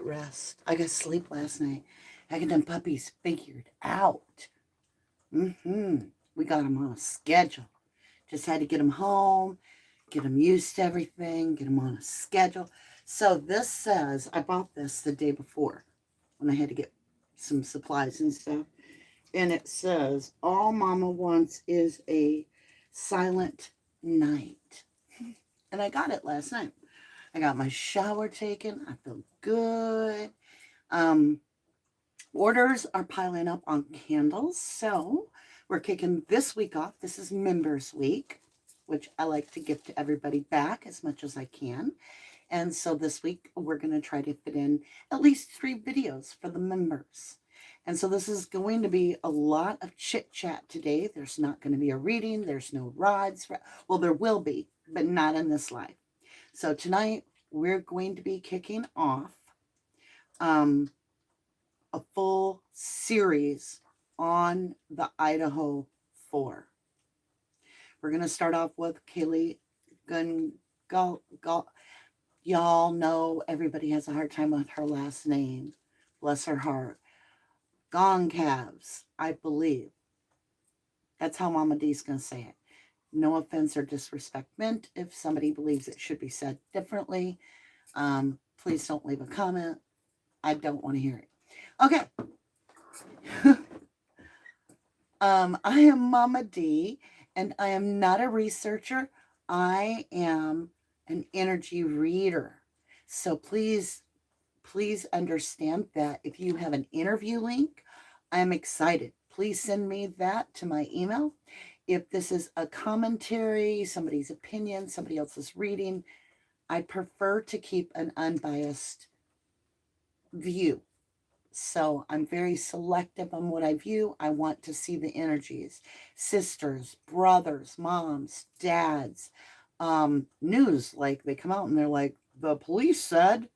rest. I got sleep last night. I got them puppies figured out. We got them on a schedule. Just had to get them home, get them used to everything, get them on a schedule. So this says, I bought this the day before when I had to get some supplies and stuff. And it says, all mama wants is a silent night. And I got it last night. I got my shower taken. I feel good. Um, Orders are piling up on candles. So we're kicking this week off. This is Members Week, which I like to give to everybody back as much as I can. And so this week we're going to try to fit in at least 3 videos for the members. And so this is going to be a lot of chit chat today. There's not going to be a reading. There's no rods. Well, there will be, but not in this live. So tonight we're going to be kicking off a full series on the Idahofour. We're going to start off with Kaylee Gun. Y'all know everybody has a hard time with her last name. Bless her heart. Gong calves, I believe. That's how Mama D's going to say it. No offense or disrespect meant. If somebody believes it should be said differently, please don't leave a comment. I don't want to hear it. Okay. I am Mama D, and I am not a researcher. I am an energy reader. So please understand that if you have an interview link, I am excited. Please send me that to my email. If this is a commentary, somebody's opinion, somebody else's reading, I prefer to keep an unbiased view. So I'm very selective on what I view. I want to see the energies. Sisters, brothers, moms, dads, news, like they come out and they're like, the police said,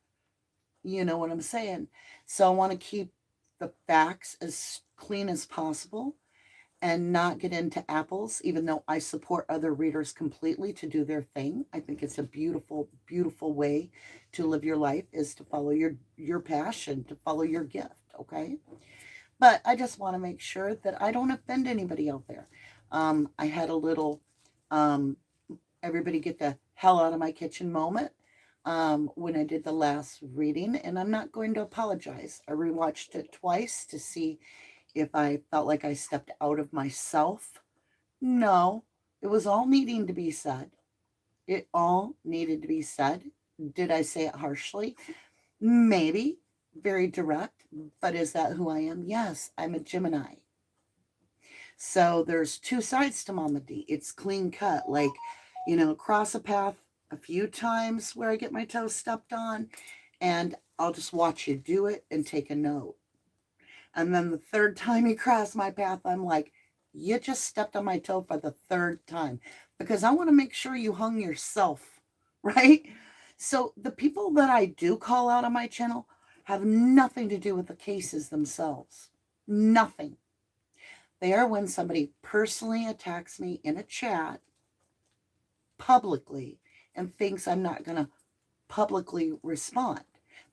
you know what I'm saying? So I want to keep the facts as clean as possible and not get into apples, even though I support other readers completely to do their thing. I think it's a beautiful, beautiful way to live your life, is to follow your passion, to follow your gift, okay? But I just want to make sure that I don't offend anybody out there. I had a little everybody get the hell out of my kitchen moment when I did the last reading, and I'm not going to apologize. I rewatched it twice to see if I felt like I stepped out of myself. No, it was all needing to be said. It all needed to be said. Did I say it harshly? Maybe. Very direct. But is that who I am? Yes, I'm a Gemini. So there's 2 sides to Mama D. It's clean cut. Like, cross a path a few times where I get my toes stepped on, and I'll just watch you do it and take a note. And then the 3rd time you cross my path, I'm like, you just stepped on my toe for the 3rd time, because I want to make sure you hung yourself, right? So the people that I do call out on my channel have nothing to do with the cases themselves. Nothing. They are when somebody personally attacks me in a chat publicly and thinks I'm not going to publicly respond.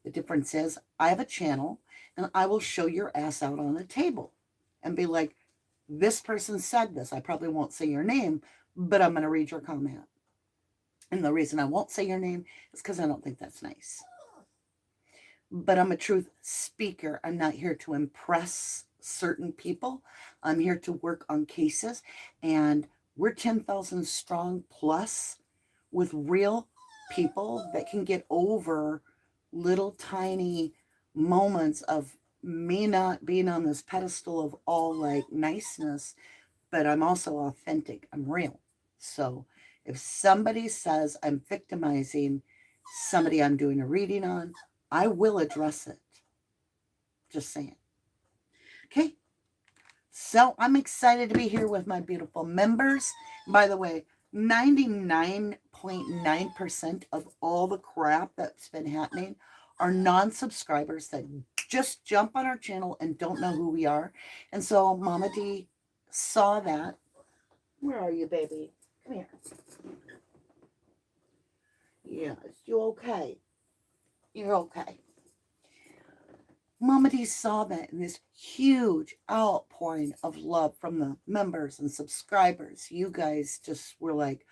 The difference is I have a channel and I will show your ass out on a table and be like, this person said this. I probably won't say your name, but I'm going to read your comment. And the reason I won't say your name is because I don't think that's nice. But I'm a truth speaker. I'm not here to impress certain people. I'm here to work on cases. And we're 10,000 strong plus with real people that can get over little tiny moments of me not being on this pedestal of all like niceness, but I'm also authentic. I'm real. So if somebody says I'm victimizing somebody I'm doing a reading on, I will address it. Just saying. Okay. So I'm excited to be here with my beautiful members. By the way, 99.9% of all the crap that's been happening are non-subscribers that just jump on our channel and don't know who we are. And so Mama D saw that. Where are you, baby? Come here. Yes, you okay? You're okay. Mama D saw that in this huge outpouring of love from the members and subscribers. You guys just were like,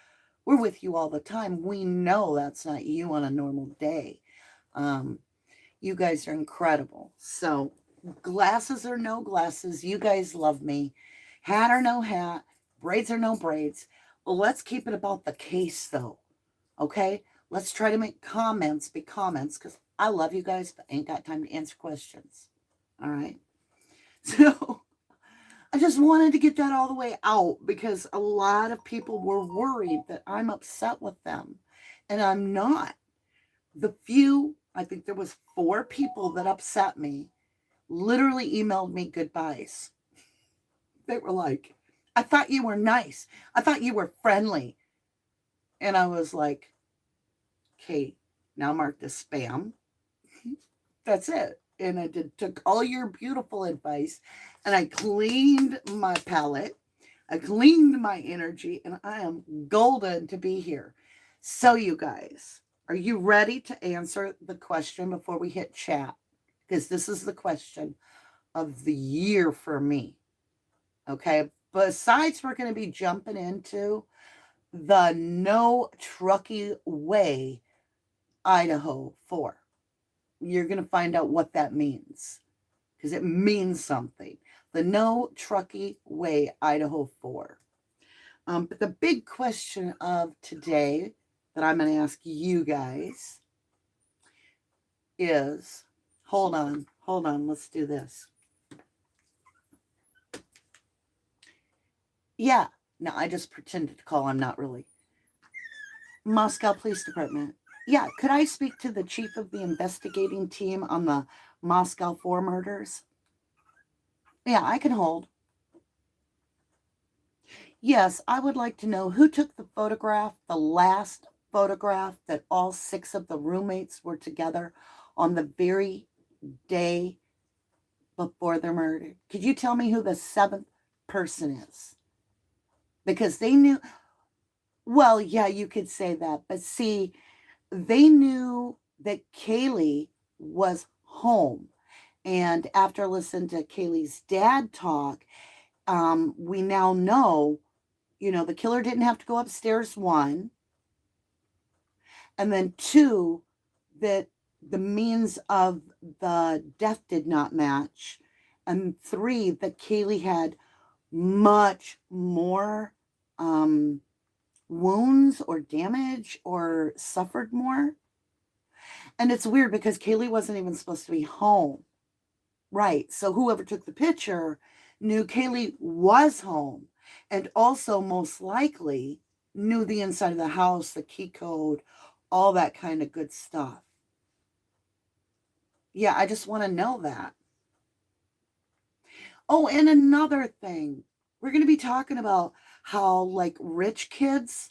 we're with you all the time. We know that's not you on a normal day. Um, you guys are incredible. So, glasses or no glasses, you guys love me. Hat or no hat, braids or no braids. Well, let's keep it about the case, though. Okay? Let's try to make comments be comments because I love you guys, but ain't got time to answer questions. All right? So, I just wanted to get that all the way out because a lot of people were worried that I'm upset with them. And I'm not. The few, I think there was 4 people that upset me, literally emailed me goodbyes. They were like, I thought you were nice. I thought you were friendly. And I was like, okay, now mark this spam. That's it. And I took all your beautiful advice and I cleaned my palette. I cleaned my energy and I am golden to be here. So, you guys, are you ready to answer the question before we hit chat? Because this is the question of the year for me. Okay. Besides, we're going to be jumping into the No Truckee Way idahofour. You're going to find out what that means because it means something. The No Truckee Way idahofour. But the big question of today that I'm going to ask you guys is, hold on, let's do this. Yeah, no, I just pretended to call, I'm not really. Moscow Police Department. Yeah, could I speak to the chief of the investigating team on the Moscow 4 murders? Yeah, I can hold. Yes, I would like to know who took the photograph, the last photograph that all 6 of the roommates were together on the very day before they're murdered. Could you tell me who the 7th person is? Because they knew, well, yeah, you could say that. But see, they knew that Kaylee was home. And after listening to Kaylee's dad talk, we now know, the killer didn't have to go upstairs, 1. And then 2, that the means of the death did not match. And 3, that Kaylee had much more wounds or damage or suffered more. And it's weird because Kaylee wasn't even supposed to be home. Right. So whoever took the picture knew Kaylee was home and also most likely knew the inside of the house, the key code, all that kind of good stuff. Yeah, I just want to know that. Oh, and another thing, we're going to be talking about how, like, rich kids,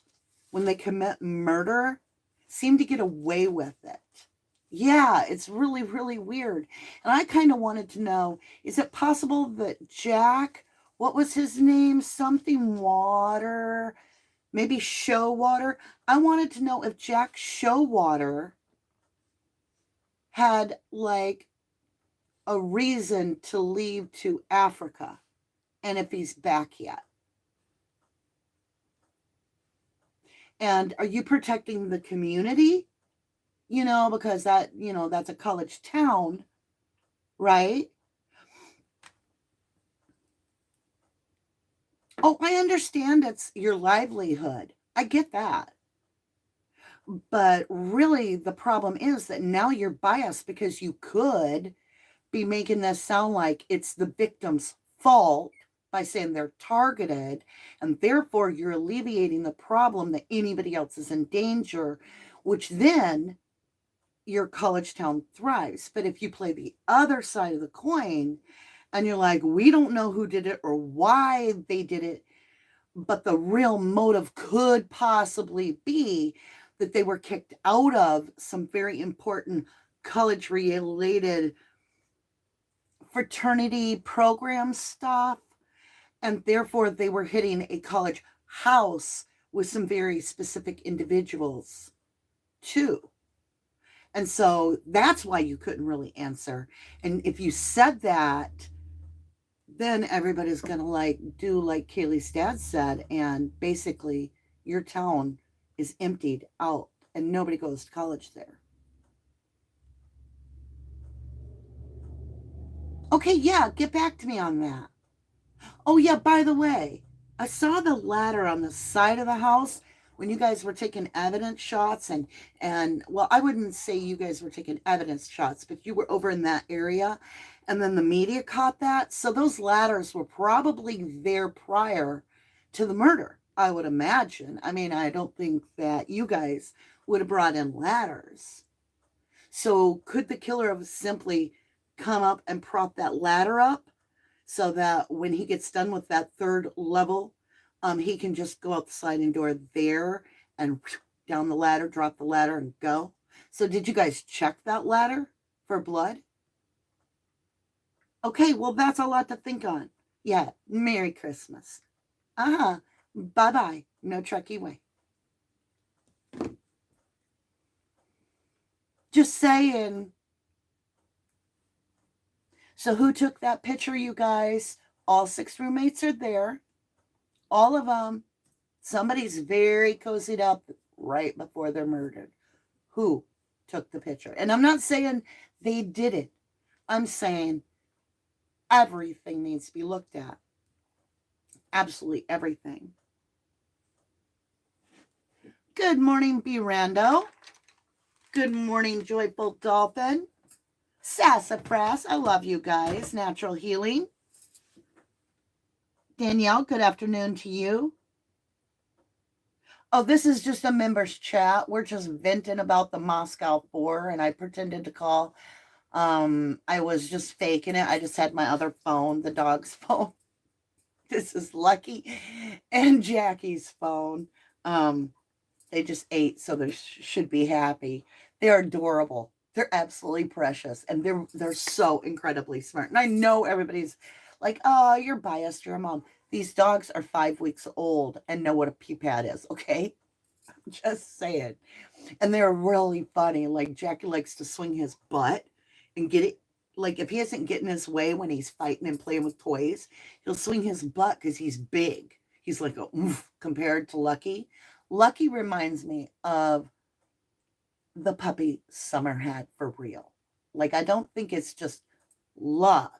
when they commit murder, seem to get away with it. Yeah, it's really, really weird. And I kind of wanted to know, is it possible that Jack, what was his name? Something Water, maybe Showwater? I wanted to know if Jack Showwater had, like, a reason to leave to Africa and if he's back yet. And are you protecting the community? Because that's a college town, right? Oh, I understand it's your livelihood. I get that. But really, the problem is that now you're biased because you could be making this sound like it's the victim's fault by saying they're targeted, and therefore you're alleviating the problem that anybody else is in danger, which then your college town thrives. But if you play the other side of the coin and you're like, we don't know who did it or why they did it, but the real motive could possibly be that they were kicked out of some very important college related fraternity program stuff, and therefore they were hitting a college house with some very specific individuals too. And so that's why you couldn't really answer. And if you said that, then everybody's going to like do like Kaylee's dad said. And basically, your town is emptied out and nobody goes to college there. Okay, yeah, get back to me on that. Oh, yeah, by the way, I saw the ladder on the side of the house when you guys were taking evidence shots and well, I wouldn't say you guys were taking evidence shots, but you were over in that area and then the media caught that. So those ladders were probably there prior to the murder, I would imagine. I mean, I don't think that you guys would have brought in ladders. So could the killer have simply come up and propped that ladder up so that when he gets done with that third level, he can just go out the sliding door there and down the ladder, drop the ladder, and go? So did you guys check that ladder for blood? Okay, well, that's a lot to think on. Yeah, Merry Christmas. Uh-huh. Bye-bye. No Truckee way. Just saying. So who took that picture, you guys? All 6 roommates are there. All of them. Somebody's very cozied up right before they're murdered. Who took the picture? And I'm not saying they did it. I'm saying everything needs to be looked at. Absolutely everything. Good morning, Brando. Good morning, Joyful Dolphin. Sassafras, I love you guys. Natural Healing. Danielle, good afternoon to you. Oh, this is just a members chat. We're just venting about the Moscow 4, and I pretended to call. I was just faking it. I just had my other phone, the dog's phone. This is Lucky and Jackie's phone. They just ate, so they should be happy. They're adorable. They're absolutely precious, and they're so incredibly smart. And I know everybody's like, "Oh, you're biased. You're a mom." These dogs are 5 weeks old and know what a pee pad is. Okay, I'm just saying. And they're really funny. Like Jackie likes to swing his butt and get it. Like if he isn't getting his way when he's fighting and playing with toys, he'll swing his butt because he's big. He's like a oomph compared to Lucky. Lucky reminds me of the puppy Summer had for real. Like I don't think it's just luck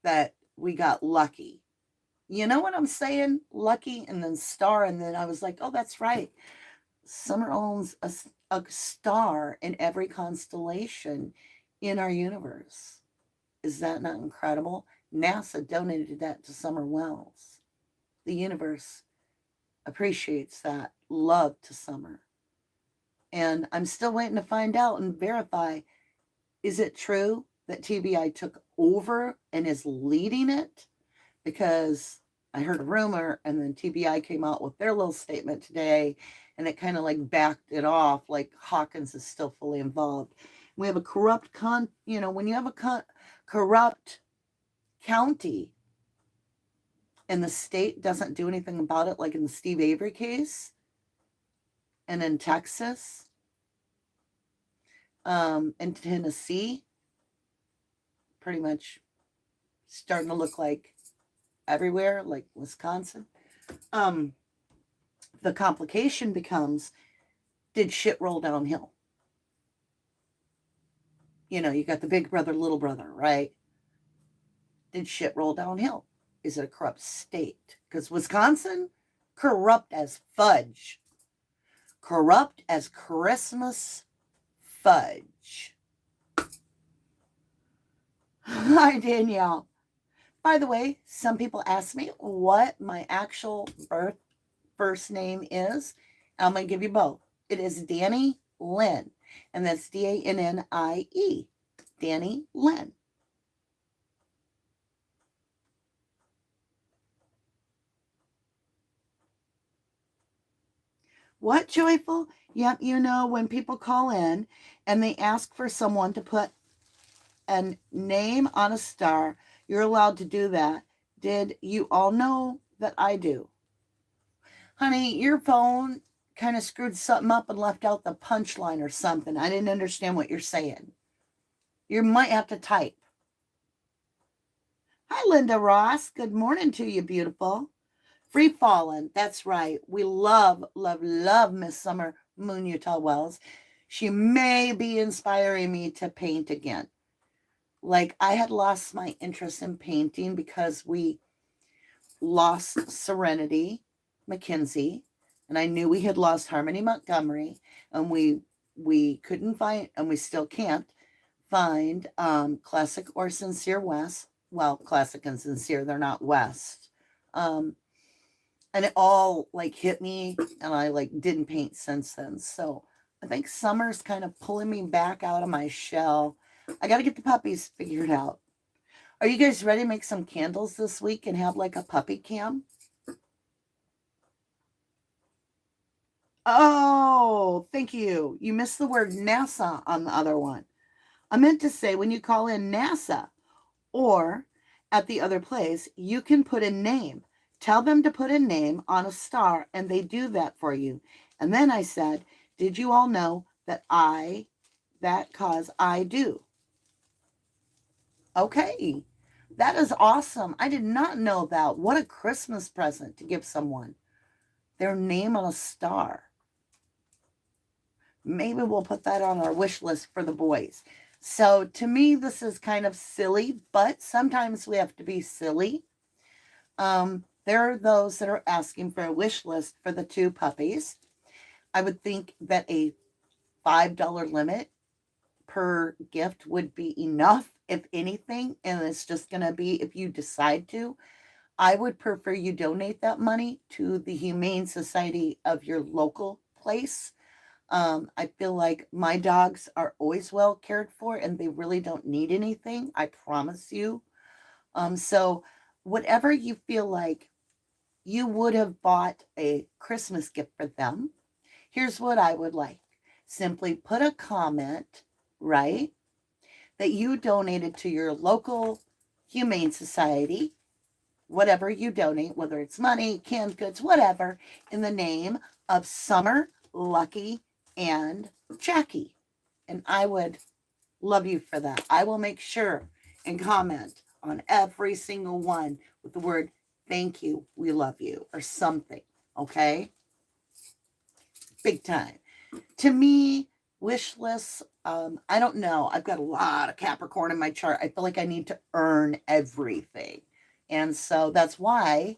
that we got Lucky. You know what I'm saying? Lucky and then Star, and then I was like, oh, that's right. Summer owns a star in every constellation in our universe. Is that not incredible? NASA donated that to Summer Wells. The universe appreciates that love to Summer. And I'm still waiting to find out and verify, is it true that TBI took over and is leading it? Because I heard a rumor and then TBI came out with their little statement today and it kind of like backed it off, like Hawkins is still fully involved. We have a corrupt when you have a corrupt county and the state doesn't do anything about it, like in the Steve Avery case and in Texas, in Tennessee, pretty much starting to look like everywhere, like Wisconsin. The complication becomes, did shit roll downhill? You got the big brother, little brother, right? Did shit roll downhill? Is it a corrupt state? Because Wisconsin, corrupt as fudge. Corrupt as Christmas fudge. Hi, Danielle. By the way, some people ask me what my actual first name is. I'm going to give you both. It is Danny Lynn, and that's Dannie. Danny Lynn. What, Joyful? Yep, when people call in and they ask for someone to put a name on a star, you're allowed to do that. Did you all know that I do? Honey, your phone kind of screwed something up and left out the punchline or something. I didn't understand what you're saying. You might have to type. Hi, Linda Ross. Good morning to you, beautiful. Free Fallen. That's right. We love, love, love Miss Summer Moon Utah Wells. She may be inspiring me to paint again. Like, I had lost my interest in painting because we lost Serenity McKenzie, and I knew we had lost Harmony Montgomery, and we couldn't find, and we still can't find Classic or Sincere West. Well, Classic and Sincere, they're not West. And it all like hit me, and I like didn't paint since then. So I think summer's kind of pulling me back out of my shell. I got to get the puppies figured out. Are you guys ready to make some candles this week and have like a puppy cam? Oh, thank you. You missed the word NASA on the other one. I meant to say when you call in NASA or at the other place, you can put a name. Tell them to put a name on a star, and they do that for you. And then I said, did you all know that cause I do? Okay, that is awesome. I did not know that. What a Christmas present to give someone. Their name on a star. Maybe we'll put that on our wish list for the boys. So to me, this is kind of silly, but sometimes we have to be silly. There are those that are asking for a wish list for the 2 puppies. I would think that a $5 limit per gift would be enough, if anything, and it's just going to be if you decide to. I would prefer you donate that money to the Humane Society of your local place. I feel like my dogs are always well cared for and they really don't need anything. I promise you. So whatever you feel like you would have bought a Christmas gift for them, here's what I would like. Simply put a comment, right, that you donated to your local Humane Society, whatever you donate, whether it's money, canned goods, whatever, in the name of Summer, Lucky, and Jackie. And I would love you for that. I will make sure and comment on every single one with the word thank you, we love you, or something. Okay? Big time. To me, wish lists, I don't know. I've got a lot of Capricorn in my chart. I feel like I need to earn everything. And so that's why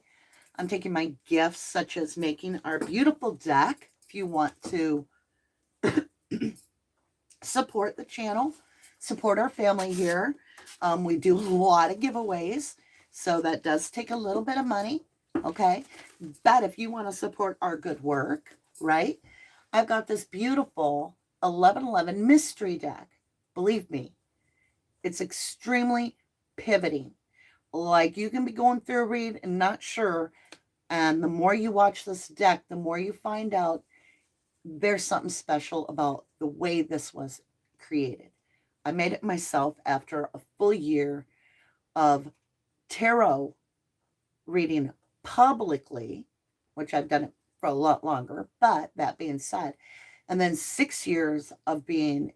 I'm taking my gifts, such as making our beautiful deck. If you want to support the channel, support our family here. We do a lot of giveaways, so that does take a little bit of money, okay? But if you want to support our good work, right? I've got this beautiful 1111 mystery deck. Believe me, it's extremely pivoting. Like, you can be going through a read and not sure, and the more you watch this deck, the more you find out there's something special about the way this was created. I made it myself after a full year of tarot reading publicly, which I've done it for a lot longer, but that being said, and then 6 years of being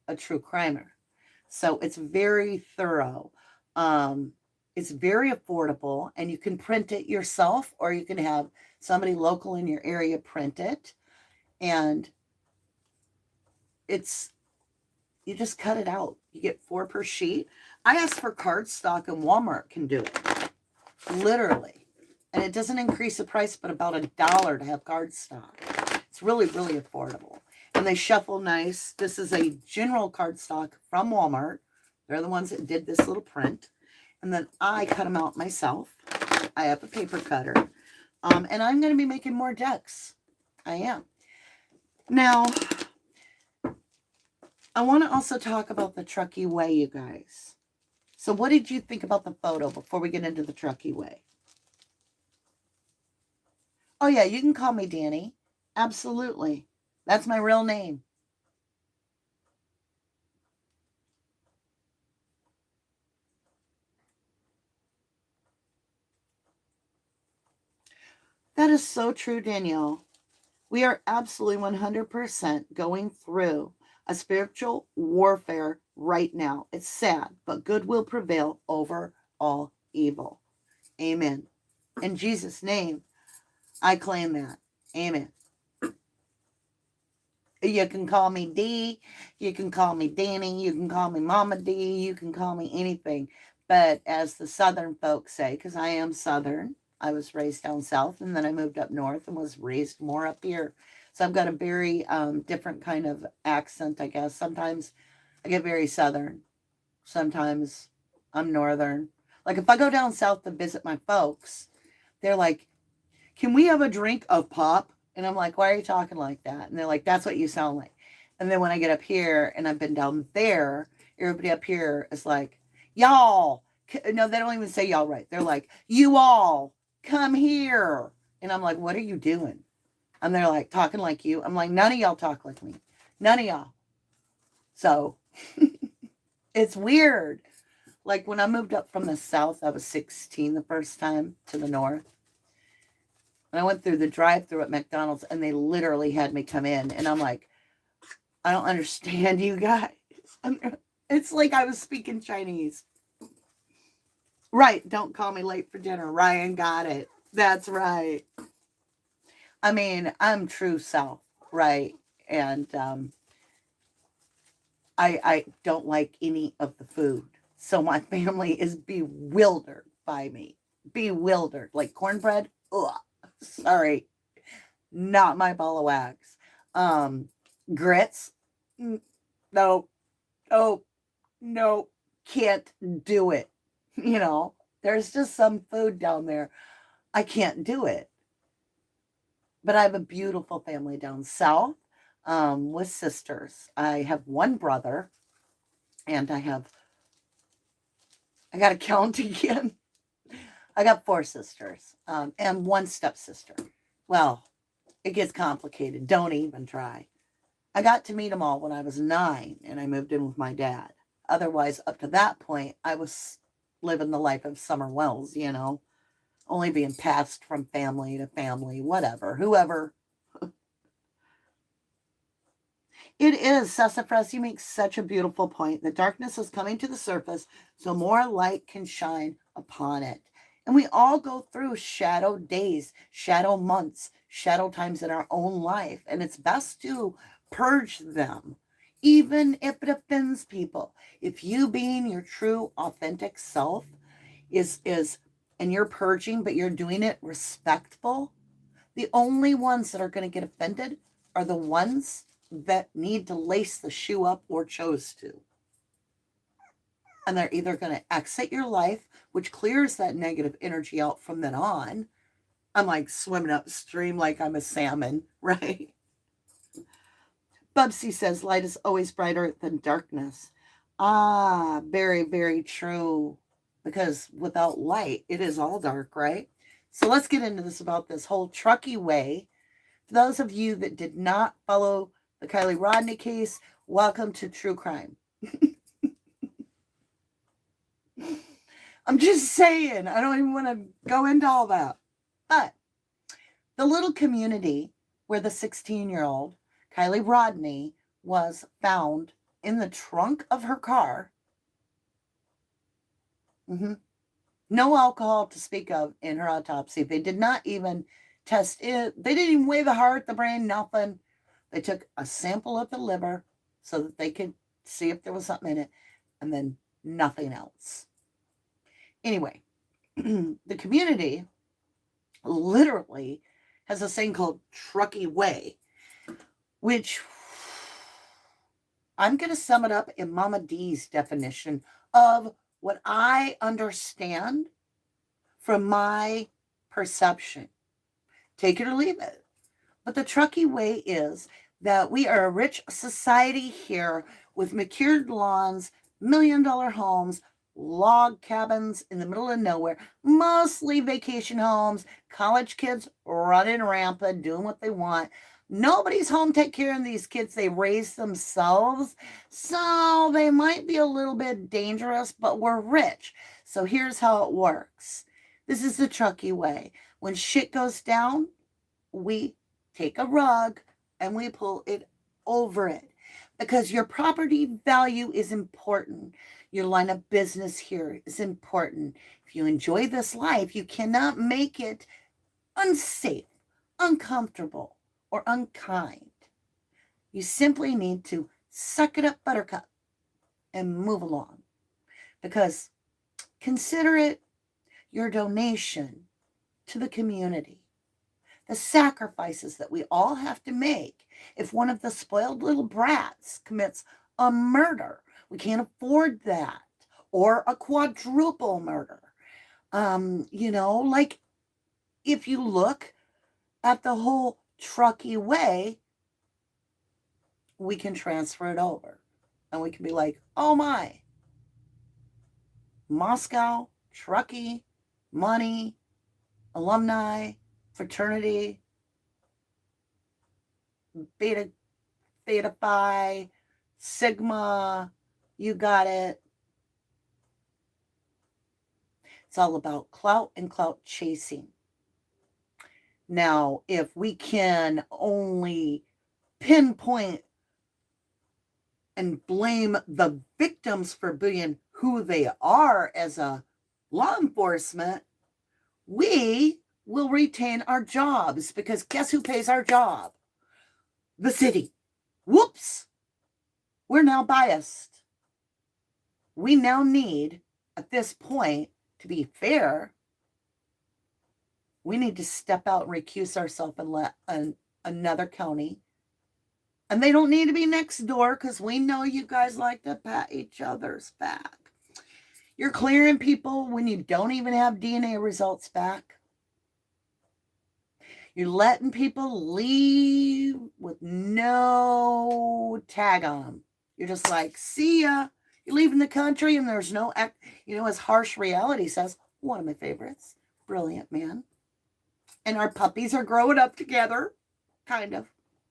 a true crimer. So it's very thorough. It's very affordable, and you can print it yourself, or you can have somebody local in your area print it. And you just cut it out. You get 4 per sheet. I asked for cardstock, and Walmart can do it. Literally. And it doesn't increase the price, but about $1 to have cardstock. It's really, really affordable. And they shuffle nice. This is a general cardstock from Walmart. They're the ones that did this little print. And then I cut them out myself. I have a paper cutter. And I'm going to be making more decks. I am. Now, I want to also talk about the Truckee Way, you guys. So what did you think about the photo before we get into the Truckee Way? Oh, yeah, you can call me Danny. Absolutely. That's my real name. That is so true, Danielle. We are absolutely 100% going through a spiritual warfare right now. It's sad, but good will prevail over all evil. Amen. In Jesus' name, I claim that. Amen. You can call me D, you can call me Danny, you can call me Mama D, you can call me anything. But as the Southern folks say, because I am Southern, I was raised down south and then I moved up north and was raised more up here. So I've got a very different kind of accent, I guess. Sometimes I get very Southern, sometimes I'm Northern. Like if I go down south to visit my folks, they're like, can we have a drink of pop? And I'm like, why are you talking like that? And they're like, that's what you sound like. And then when I get up here and I've been down there, everybody up here is like, y'all. No, they don't even say y'all right. They're like, you all come here. And I'm like, what are you doing? And they're like, talking like you. I'm like, none of y'all talk like me. None of y'all. So it's weird. Like when I moved up from the south, I was 16 the first time to the north. And I went through the drive-thru at McDonald's and they literally had me come in. And I'm like, I don't understand you guys. It's like I was speaking Chinese. Right. Don't call me late for dinner. Ryan got it. That's right. I mean, I'm true South, right? And I don't like any of the food. So my family is bewildered by me. Bewildered. Like cornbread? Ugh. Sorry. Not my ball of wax. Grits? No. Oh, no. Can't do it. You know, there's just some food down there. I can't do it. But I have a beautiful family down south with sisters. I have one brother, and I got to count again. I got 4 sisters and 1 stepsister. Well, it gets complicated. Don't even try. I got to meet them all when I was 9 and I moved in with my dad. Otherwise, up to that point, I was living the life of Summer Wells, you know, only being passed from family to family, whatever, whoever. It is, Sassafras, you make such a beautiful point. The darkness is coming to the surface so more light can shine upon it. And we all go through shadow days, shadow months, shadow times in our own life. And it's best to purge them, even if it offends people. If you being your true, authentic self is and you're purging, but you're doing it respectful, the only ones that are going to get offended are the ones that need to lace the shoe up or chose to. And they're either going to exit your life, which clears that negative energy out from then on. I'm like swimming upstream like I'm a salmon, right? Bubsy says light is always brighter than darkness. Ah, very, very true. Because without light, it is all dark, right? So let's get into this about this whole Truckee way. For those of you that did not follow the Kylie Rodney case, welcome to True Crime. I'm just saying, I don't even want to go into all that. But the little community where the 16-year-old Kylie Rodney was found in the trunk of her car. No alcohol to speak of in her autopsy. They did not even test it. They didn't even weigh the heart, the brain, nothing. They took a sample of the liver so that they could see if there was something in it, and then nothing else. Anyway, the community literally has a thing called Truckee Way, which I'm going to sum it up in Mama D's definition of what I understand from my perception. Take it or leave it. But the Truckee Way is that we are a rich society here with manicured lawns, $1 million homes, log cabins in the middle of nowhere, mostly vacation homes, college kids running rampant, doing what they want. Nobody's home take care of these kids. They raise themselves. So they might be a little bit dangerous, but we're rich. So here's how it works. This is the Truckee Way. When shit goes down, we take a rug and we pull it over it, because your property value is important. Your line of business here is important. If you enjoy this life, you cannot make it unsafe, uncomfortable, or unkind. You simply need to suck it up, buttercup, and move along. Because consider it your donation to the community. The sacrifices that we all have to make if one of the spoiled little brats commits a murder. We can't afford that. Or a quadruple murder. Like if you look at the whole Truckee way, we can transfer it over. And we can be like, oh my, Moscow, Truckee, money, alumni, fraternity, Beta Phi, Sigma, you got it. It's all about clout and clout chasing. Now, if we can only pinpoint and blame the victims for being who they are as a law enforcement, we will retain our jobs, because guess who pays our job? The city. Whoops. We're now biased. We now need, at this point, to be fair, we need to step out and recuse ourselves and let another county. And they don't need to be next door, because we know you guys like to pat each other's back. You're clearing people when you don't even have DNA results back. You're letting people leave with no tag on them. You're just like, see ya. You're leaving the country and there's no, as Harsh Reality says, one of my favorites. Brilliant, man. And our puppies are growing up together, kind of,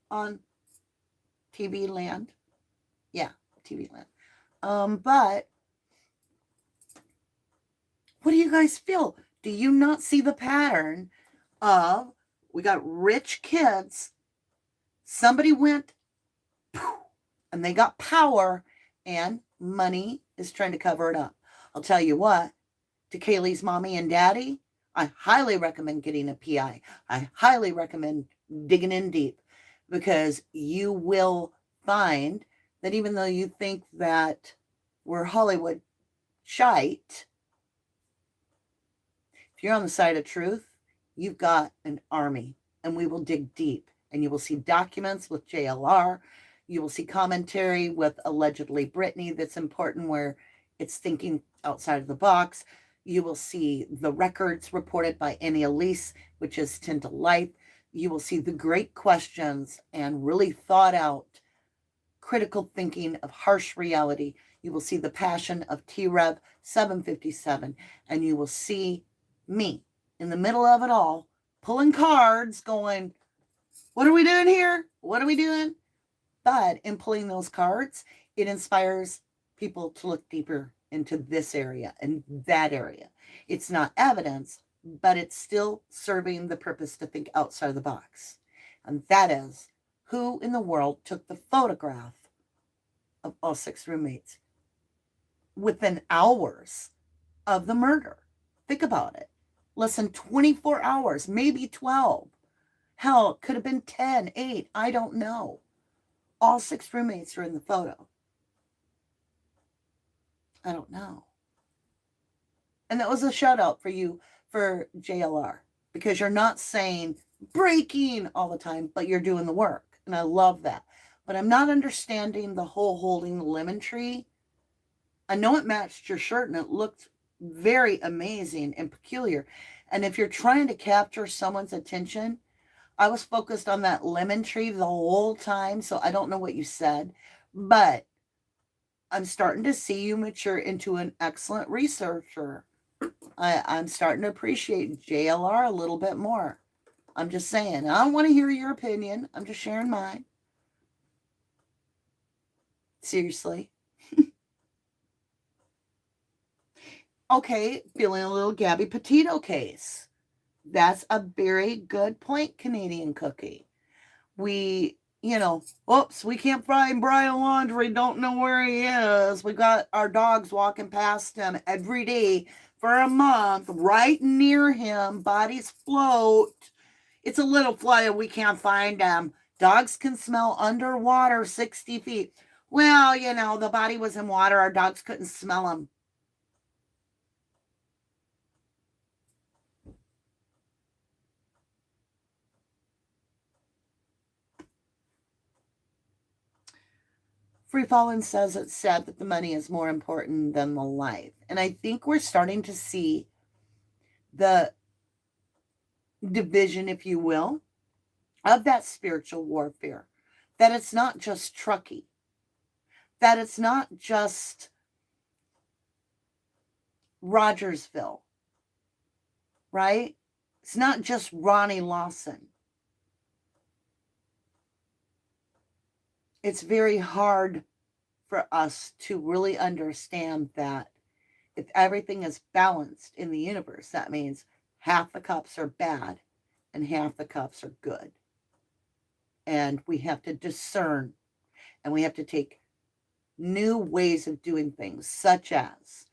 on TV land. Yeah, TV land. But what do you guys feel? Do you not see the pattern of, we got rich kids, somebody went, and they got power, and money is trying to cover it up. I'll tell you what, to Kaylee's mommy and daddy, I highly recommend getting a PI. I highly recommend digging in deep, because you will find that even though you think that we're Hollywood shite, if you're on the side of truth, you've got an army, and we will dig deep, and you will see documents with JLR. You will see commentary with allegedly Brittany that's important, where it's thinking outside of the box. You will see the records reported by Annie Elise, which is 10 to Life. You will see the great questions and really thought out critical thinking of Harsh Reality. You will see the passion of T-Rev 757, and you will see me in the middle of it all, pulling cards, going, what are we doing here? What are we doing? But in pulling those cards, it inspires people to look deeper into this area and that area. It's not evidence, but it's still serving the purpose to think outside the box. And that is, who in the world took the photograph of all 6 roommates within hours of the murder? Think about it. Less than 24 hours, maybe 12. Hell, it could have been 10, 8, I don't know. All 6 roommates are in the photo. I don't know. And that was a shout out for you for JLR, because you're not saying breaking all the time, but you're doing the work. And I love that. But I'm not understanding the whole holding the lemon tree. I know it matched your shirt and it looked very amazing and peculiar. And if you're trying to capture someone's attention, I was focused on that lemon tree the whole time, so I don't know what you said, but I'm starting to see you mature into an excellent researcher. I'm starting to appreciate JLR a little bit more. I'm just saying. I don't want to hear your opinion. I'm just sharing mine. Seriously. Okay, feeling a little Gabby Petito case. That's a very good point, Canadian Cookie. We, oops, we can't find Brian Laundrie, don't know where he is. We got our dogs walking past him every day for a month, right near him, bodies float. It's a little flooded, we can't find him. Dogs can smell underwater 60 feet. Well, the body was in water, our dogs couldn't smell him. Free Fallen says it's sad that the money is more important than the life. And I think we're starting to see the division, if you will, of that spiritual warfare. That it's not just Truckee. That it's not just Rogersville. Right? It's not just Ronnie Lawson. It's very hard for us to really understand that if everything is balanced in the universe, that means half the cups are bad and half the cups are good. And we have to discern, and we have to take new ways of doing things, such as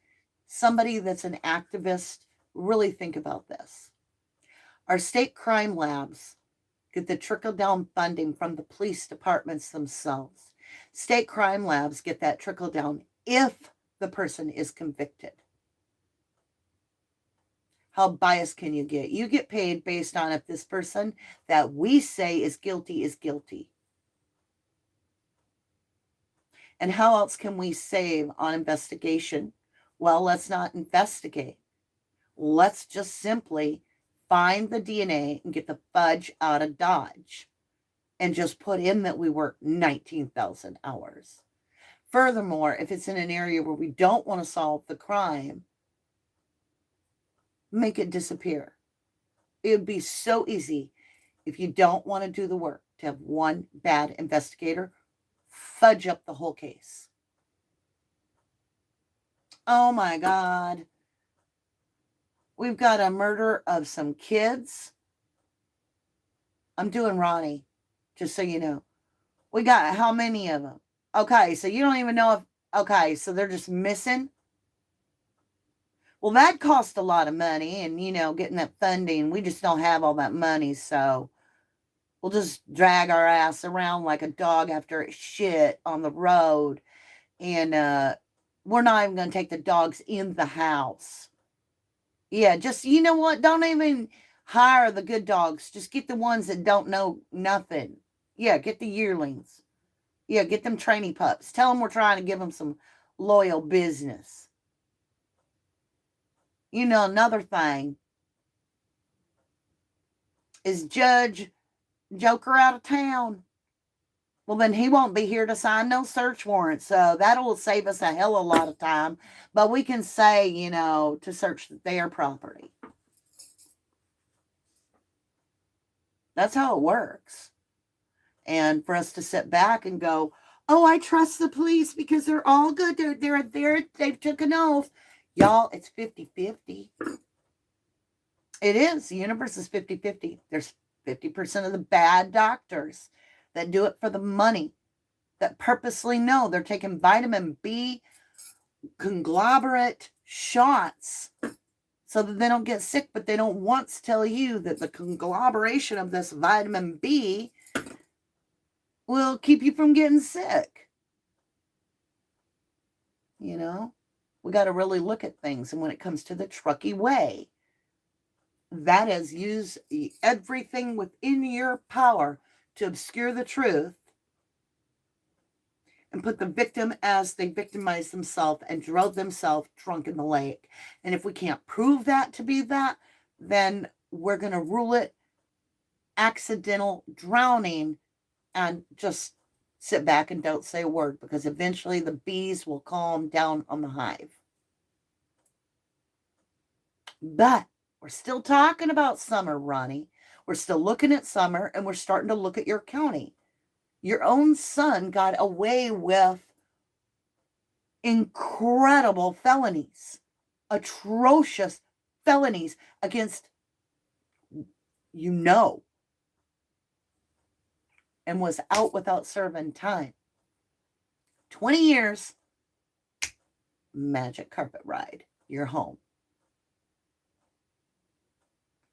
somebody that's an activist, really think about this. Our state crime labs get the trickle-down funding from the police departments themselves. State crime labs get that trickle-down if the person is convicted. How biased can you get? You get paid based on if this person that we say is guilty is guilty. And how else can we save on investigation? Well, let's not investigate. Let's just simply find the DNA and get the fudge out of Dodge and just put in that we worked 19,000 hours. Furthermore, if it's in an area where we don't want to solve the crime, make it disappear. It would be so easy if you don't want to do the work to have one bad investigator fudge up the whole case. Oh my God. We've got a murder of some kids. I'm doing Ronnie, just so you know. We got how many of them? Okay, so you don't even know if, okay, so they're just missing. Well, that cost a lot of money, and, getting that funding, we just don't have all that money, so we'll just drag our ass around like a dog after it's shit on the road, and we're not even going to take the dogs in the house. Yeah, just, you know what? Don't even hire the good dogs. Just get the ones that don't know nothing. Yeah, get the yearlings. Yeah, get them trainee pups. Tell them we're trying to give them some loyal business. Another thing is Judge Joker out of town. Well, then he won't be here to sign no search warrant. So that'll save us a hell of a lot of time. But we can say, to search their property. That's how it works. And for us to sit back and go, oh, I trust the police because they're all good. They're there. They've took an oath. Y'all, it's 50-50. It is. The universe is 50-50. There's 50% of the bad doctors that do it for the money, that purposely know they're taking vitamin B conglomerate shots so that they don't get sick, but they don't once tell you that the conglomeration of this vitamin B will keep you from getting sick. We got to really look at things. And when it comes to the Truckee way, that is, use everything within your power to obscure the truth and put the victim as they victimized themselves and drove themselves drunk in the lake. And if we can't prove that to be that, then we're going to rule it accidental drowning and just sit back and don't say a word, because eventually the bees will calm down on the hive. But we're still talking about summer, Ronnie. We're still looking at summer, and we're starting to look at your county. Your own son got away with incredible felonies, atrocious felonies against, and was out without serving time. 20 years, magic carpet ride. You're home.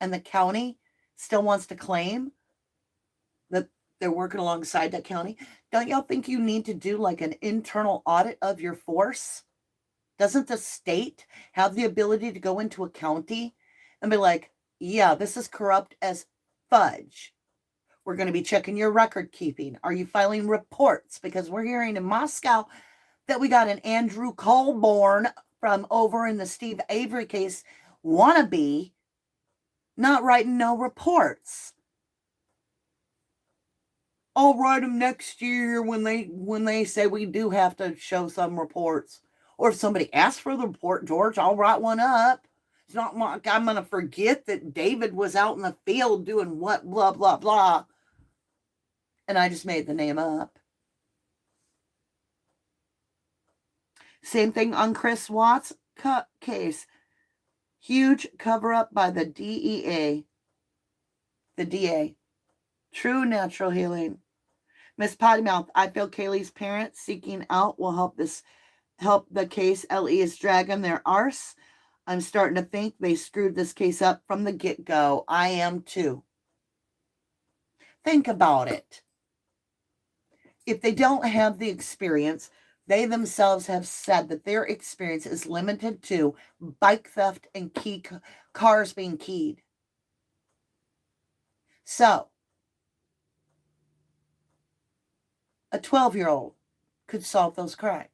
And the county still wants to claim that they're working alongside that county. Don't y'all think you need to do like an internal audit of your force? Doesn't the state have the ability to go into a county and be like, yeah, this is corrupt as fudge. We're going to be checking your record keeping. Are you filing reports? Because we're hearing in Moscow that we got an Andrew Colborn from over in the Steve Avery case wannabe not writing no reports. I'll write them next year when they say we do have to show some reports. Or if somebody asks for the report, George, I'll write one up. It's not like I'm going to forget that David was out in the field doing what, blah, blah, blah. And I just made the name up. Same thing on Chris Watts' case. Huge cover-up by the DEA. The DA. True natural healing. Miss Pottymouth, I feel Kaylee's parents seeking out will help the case. LE is dragging their arse. I'm starting to think they screwed this case up from the get-go. I am too. Think about it. If they don't have the experience, they themselves have said that their experience is limited to bike theft and cars being keyed. So, a 12-year-old could solve those crimes.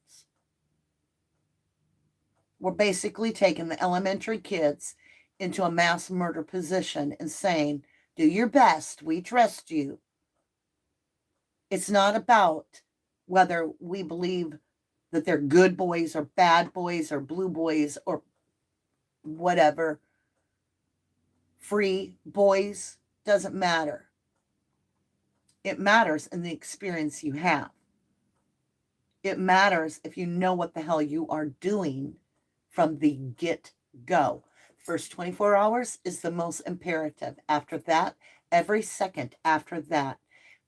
We're basically taking the elementary kids into a mass murder position and saying, do your best, we trust you. It's not about whether we believe that they're good boys or bad boys or blue boys or whatever. Free boys, doesn't matter. It matters in the experience you have. It matters if you know what the hell you are doing from the get-go. First 24 hours is the most imperative. After that, every second after that,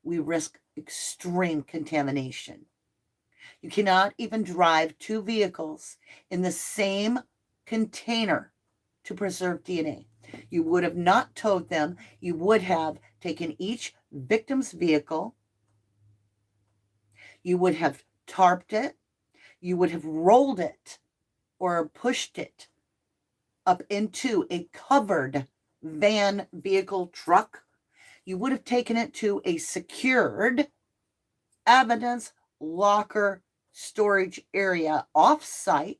we risk extreme contamination. You cannot even drive two vehicles in the same container to preserve DNA. You would have not towed them. You would have taken each victim's vehicle. You would have tarped it. You would have rolled it or pushed it up into a covered van vehicle truck. You would have taken it to a secured evidence locker storage area off-site.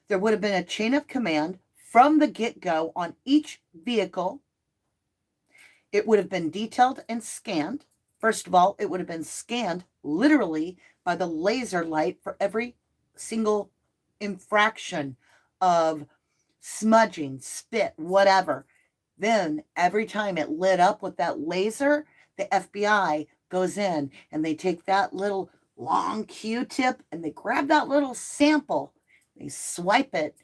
There would have been a chain of command from the get-go on each vehicle. It would have been detailed and scanned. First of all, it would have been scanned literally by the laser light for every single infraction of smudging, spit, whatever. Then every time it lit up with that laser, the FBI goes in and they take that little long Q-tip and they grab that little sample. They swipe it.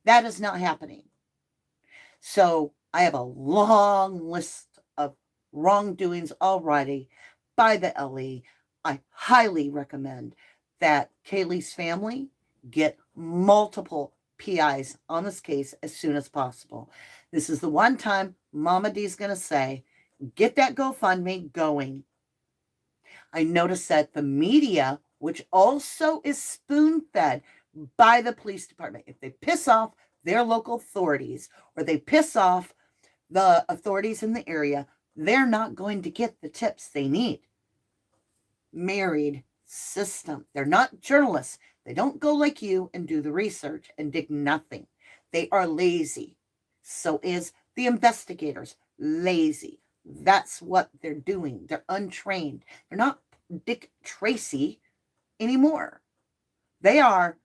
That is not happening. So I have a long list of wrongdoings already by the LE. I highly recommend that Kaylee's family get multiple PIs on this case as soon as possible. This is the one time Mama D's going to say, get that GoFundMe going. I noticed that the media, which also is spoon-fed by the police department, if they piss off their local authorities or they piss off the authorities in the area, they're not going to get the tips they need. Married system. They're not journalists. They don't go like you and do the research and dig nothing. They are lazy. So is the investigators lazy. That's what they're doing. They're untrained. They're not Dick Tracy anymore. They are,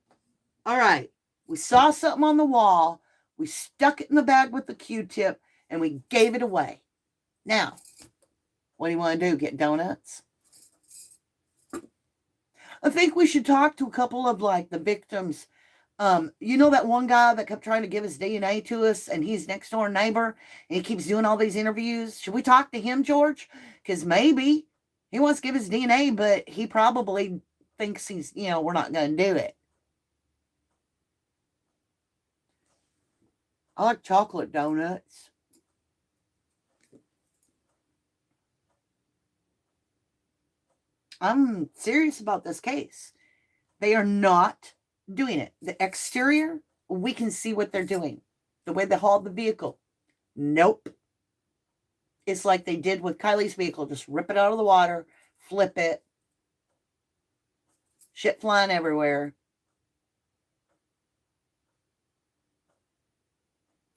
all right, we saw something on the wall. We stuck it in the bag with the Q-tip and we gave it away. Now, what do you want to do? Get donuts? I think we should talk to a couple of like the victims You know that one guy that kept trying to give his DNA to us, and he's next door neighbor, and he keeps doing all these interviews? Should we talk to him, George? Because maybe he wants to give his DNA, but he probably thinks he's, we're not going to do it. I like chocolate donuts. I'm serious about this case. They are not doing it. The exterior, we can see what they're doing. The way they hauled the vehicle. Nope. It's like they did with Kylie's vehicle. Just rip it out of the water, flip it. Shit flying everywhere.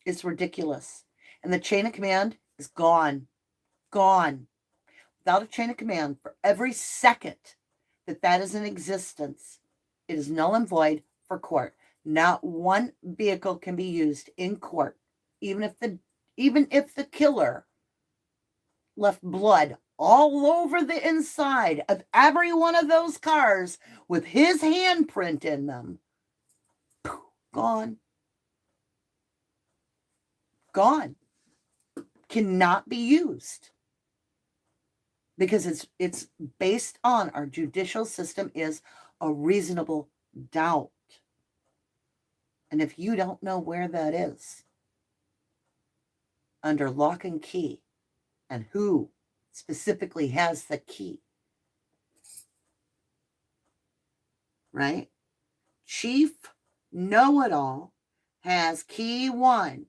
It's ridiculous. And the chain of command is gone. Gone. Without a chain of command, for every second that is in existence, it is null and void for court. Not one vehicle can be used in court, even if the killer left blood all over the inside of every one of those cars with his handprint in them. Gone. Gone. Cannot be used. Because it's based on, our judicial system is a reasonable doubt. And if you don't know where that is, under lock and key, and who specifically has the key, right? Chief Know-It-All has key 1.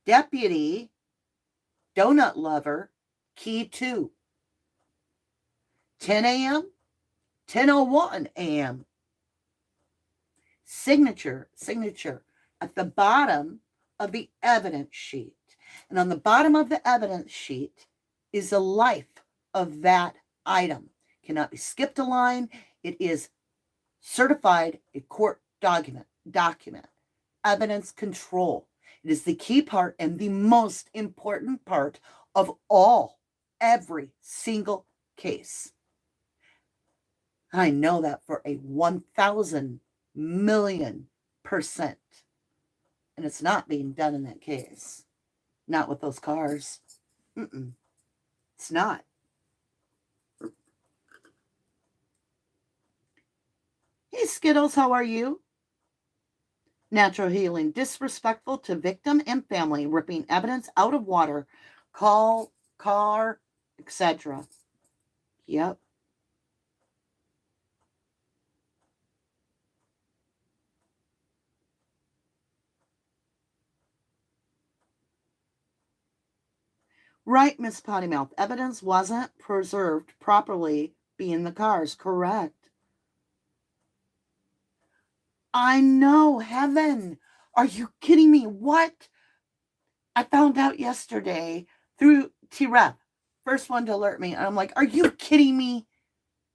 Deputy Donut Lover, key 2. 10 a.m., 10:01 a.m. Signature at the bottom of the evidence sheet. And on the bottom of the evidence sheet is the life of that item. Cannot be skipped a line. It is certified a court document. Evidence control. It is the key part and the most important part of every single case. I know that for a 1,000 million %. And it's not being done in that case. Not with those cars. It's not. Hey, Skittles, how are you? Natural healing. Disrespectful to victim and family. Ripping evidence out of water. Car, etc. Yep. Right, Miss Pottymouth. Evidence wasn't preserved properly being the cars. Correct. I know, heaven. Are you kidding me? What? I found out yesterday through T-Rep. First one to alert me. And I'm like, are you kidding me?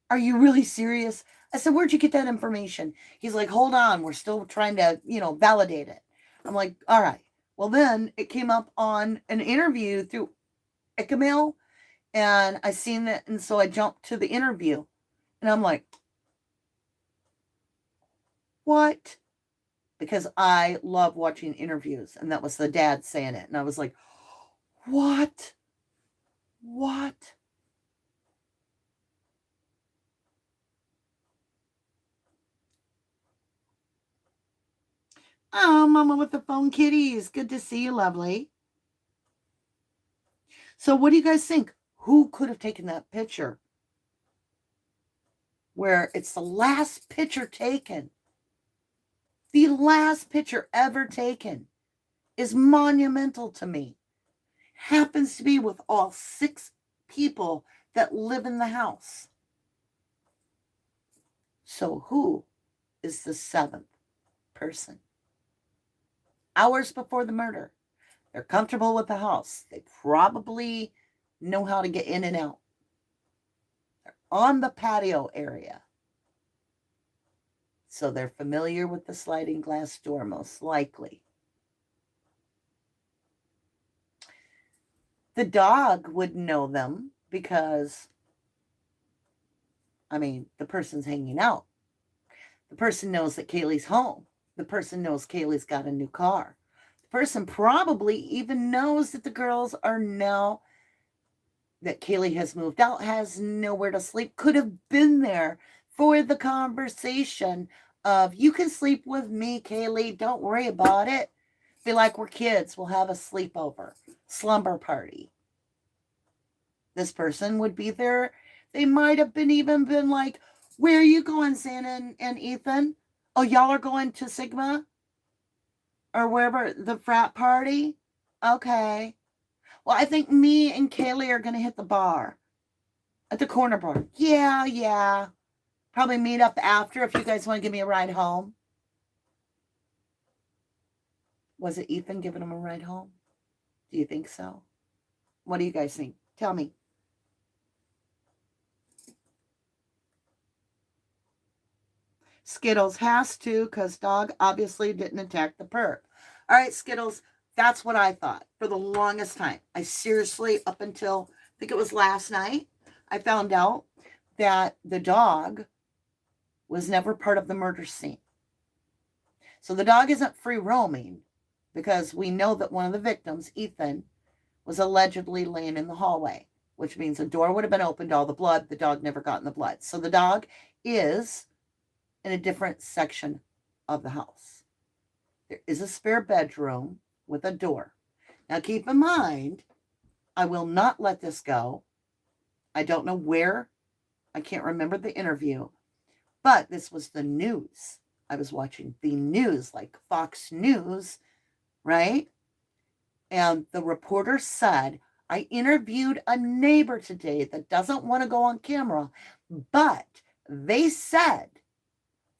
Are you really serious? I said, where'd you get that information? He's like, hold on. We're still trying to, validate it. I'm like, all right. Well, then it came up on an interview through Icamail, and I seen it. And so I jumped to the interview, and I'm like, what? Because I love watching interviews, and that was the dad saying it. And I was like, what? What? Oh, Mama with the phone kitties. Good to see you, lovely. So what do you guys think? Who could have taken that picture? Where it's the last picture taken. The last picture ever taken is monumental to me. Happens to be with all 6 people that live in the house. So who is the 7th person? Hours before the murder. They're comfortable with the house. They probably know how to get in and out. They're on the patio area. So they're familiar with the sliding glass door, most likely. The dog would know them because I mean, the person's hanging out. The person knows that Kaylee's home. The person knows Kaylee's got a new car. The person probably even knows that the girls are now, that Kaylee has moved out, has nowhere to sleep, could have been there for the conversation of, you can sleep with me, Kaylee, don't worry about it. Be like, we're kids, we'll have a sleepover, slumber party. This person would be there. They might have even been like, where are you going, Santa and Ethan? Oh, y'all are going to Sigma? Or wherever, the frat party? Okay. Well, I think me and Kaylee are going to hit the bar. At the corner bar. Yeah. Probably meet up after if you guys want to give me a ride home. Was it Ethan giving him a ride home? Do you think so? What do you guys think? Tell me. Skittles has to, because dog obviously didn't attack the perp. All right, Skittles, that's what I thought for the longest time. I seriously, up until, I think it was last night, I found out that the dog was never part of the murder scene. So the dog isn't free roaming, because we know that one of the victims, Ethan, was allegedly laying in the hallway, which means the door would have been opened, all the blood, the dog never got in the blood. So the dog is in a different section of the house. There is a spare bedroom with a door. Now keep in mind, I will not let this go. I don't know where, I can't remember the interview, but this was the news. I was watching the news, like Fox News, right? And the reporter said, I interviewed a neighbor today that doesn't want to go on camera, but they said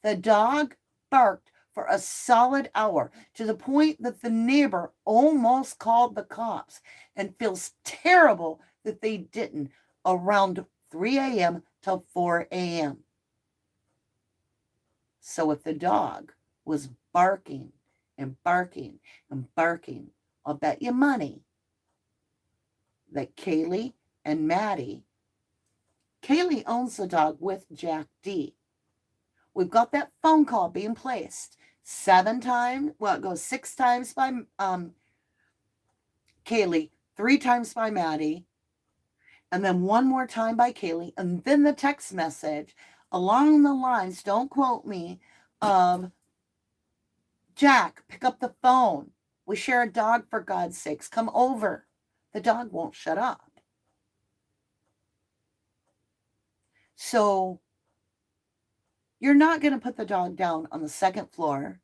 the dog barked for a solid hour, to the point that the neighbor almost called the cops and feels terrible that they didn't, around 3 a.m. till 4 a.m. So if the dog was barking and barking and barking, I'll bet you money that Kaylee and Maddie, Kaylee owns the dog with Jack D. We've got that phone call being placed 7 times. Well, it goes 6 times by Kaylee, 3 times by Maddie, and then 1 more time by Kaylee, and then the text message along the lines, don't quote me, of Jack, pick up the phone. We share a dog, for God's sakes. Come over. The dog won't shut up. So you're not going to put the dog down on the 2nd floor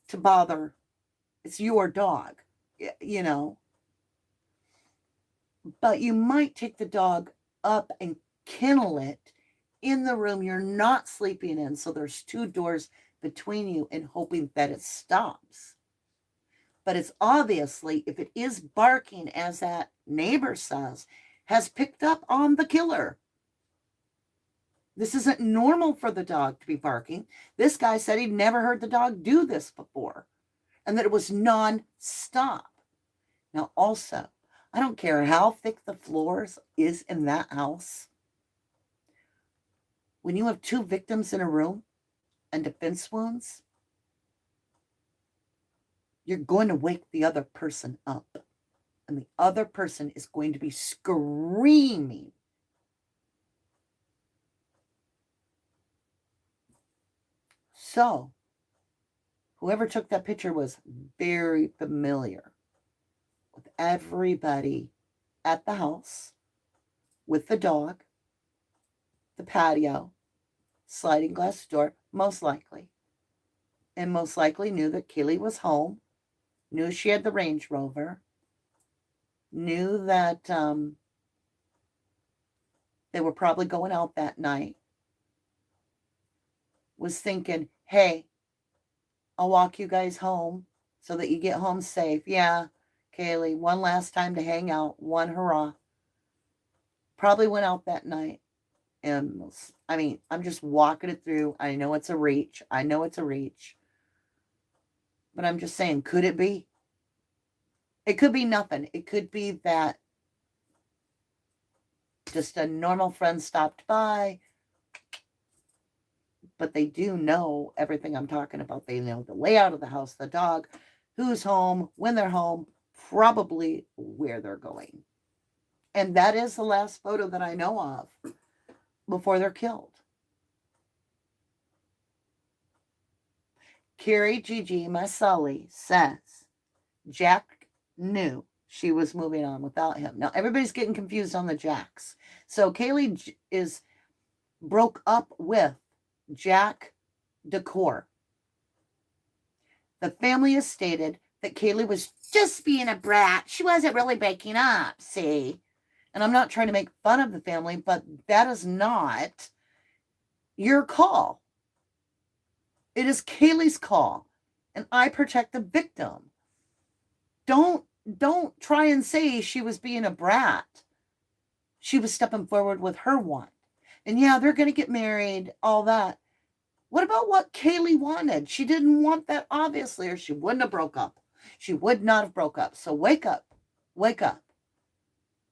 to bother. It's your dog, you know. But you might take the dog up and kennel it in the room you're not sleeping in. So there's 2 doors between you, and hoping that it stops. But it's obviously, if it is barking, as that neighbor says, has picked up on the killer. This isn't normal for the dog to be barking. This guy said he'd never heard the dog do this before, and that it was non-stop. Now also, I don't care how thick the floors is in that house. When you have 2 victims in a room and defense wounds, you're going to wake the other person up. And the other person is going to be screaming. So, whoever took that picture was very familiar with everybody at the house, with the dog, the patio, sliding glass door, most likely. And most likely knew that Kaylee was home, knew she had the Range Rover, knew that they were probably going out that night, was thinking, hey, I'll walk you guys home so that you get home safe. Yeah, Kaylee, one last time to hang out, one hurrah. Probably went out that night. And I mean, I'm just walking it through. I know it's a reach. But I'm just saying, could it be? It could be nothing. It could be that just a normal friend stopped by, but they do know everything I'm talking about. They know the layout of the house, the dog, who's home, when they're home, probably where they're going. And that is the last photo that I know of before they're killed. Carrie Gigi Maselli says Jack knew she was moving on without him. Now, everybody's getting confused on the Jacks. So Kaylee broke up with Jack Decor. The family has stated that Kaylee was just being a brat. She wasn't really breaking up, see? And I'm not trying to make fun of the family, but that is not your call. It is Kaylee's call. And I protect the victim. Don't try and say she was being a brat. She was stepping forward with her want. And yeah, they're going to get married, all that. What about what Kaylee wanted? She didn't want that, obviously, or she wouldn't have broke up. She would not have broke up. So wake up. Wake up.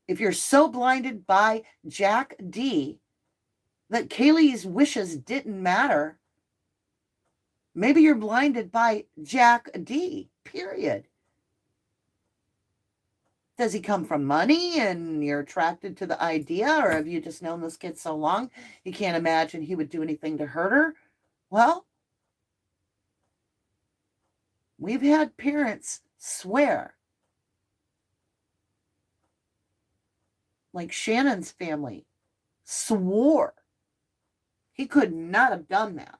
If you're so blinded by Jack D that Kaylee's wishes didn't matter, maybe you're blinded by Jack D, period. Does he come from money and you're attracted to the idea? Or have you just known this kid so long you can't imagine he would do anything to hurt her? Well, we've had parents swear. Like Shannon's family swore he could not have done that.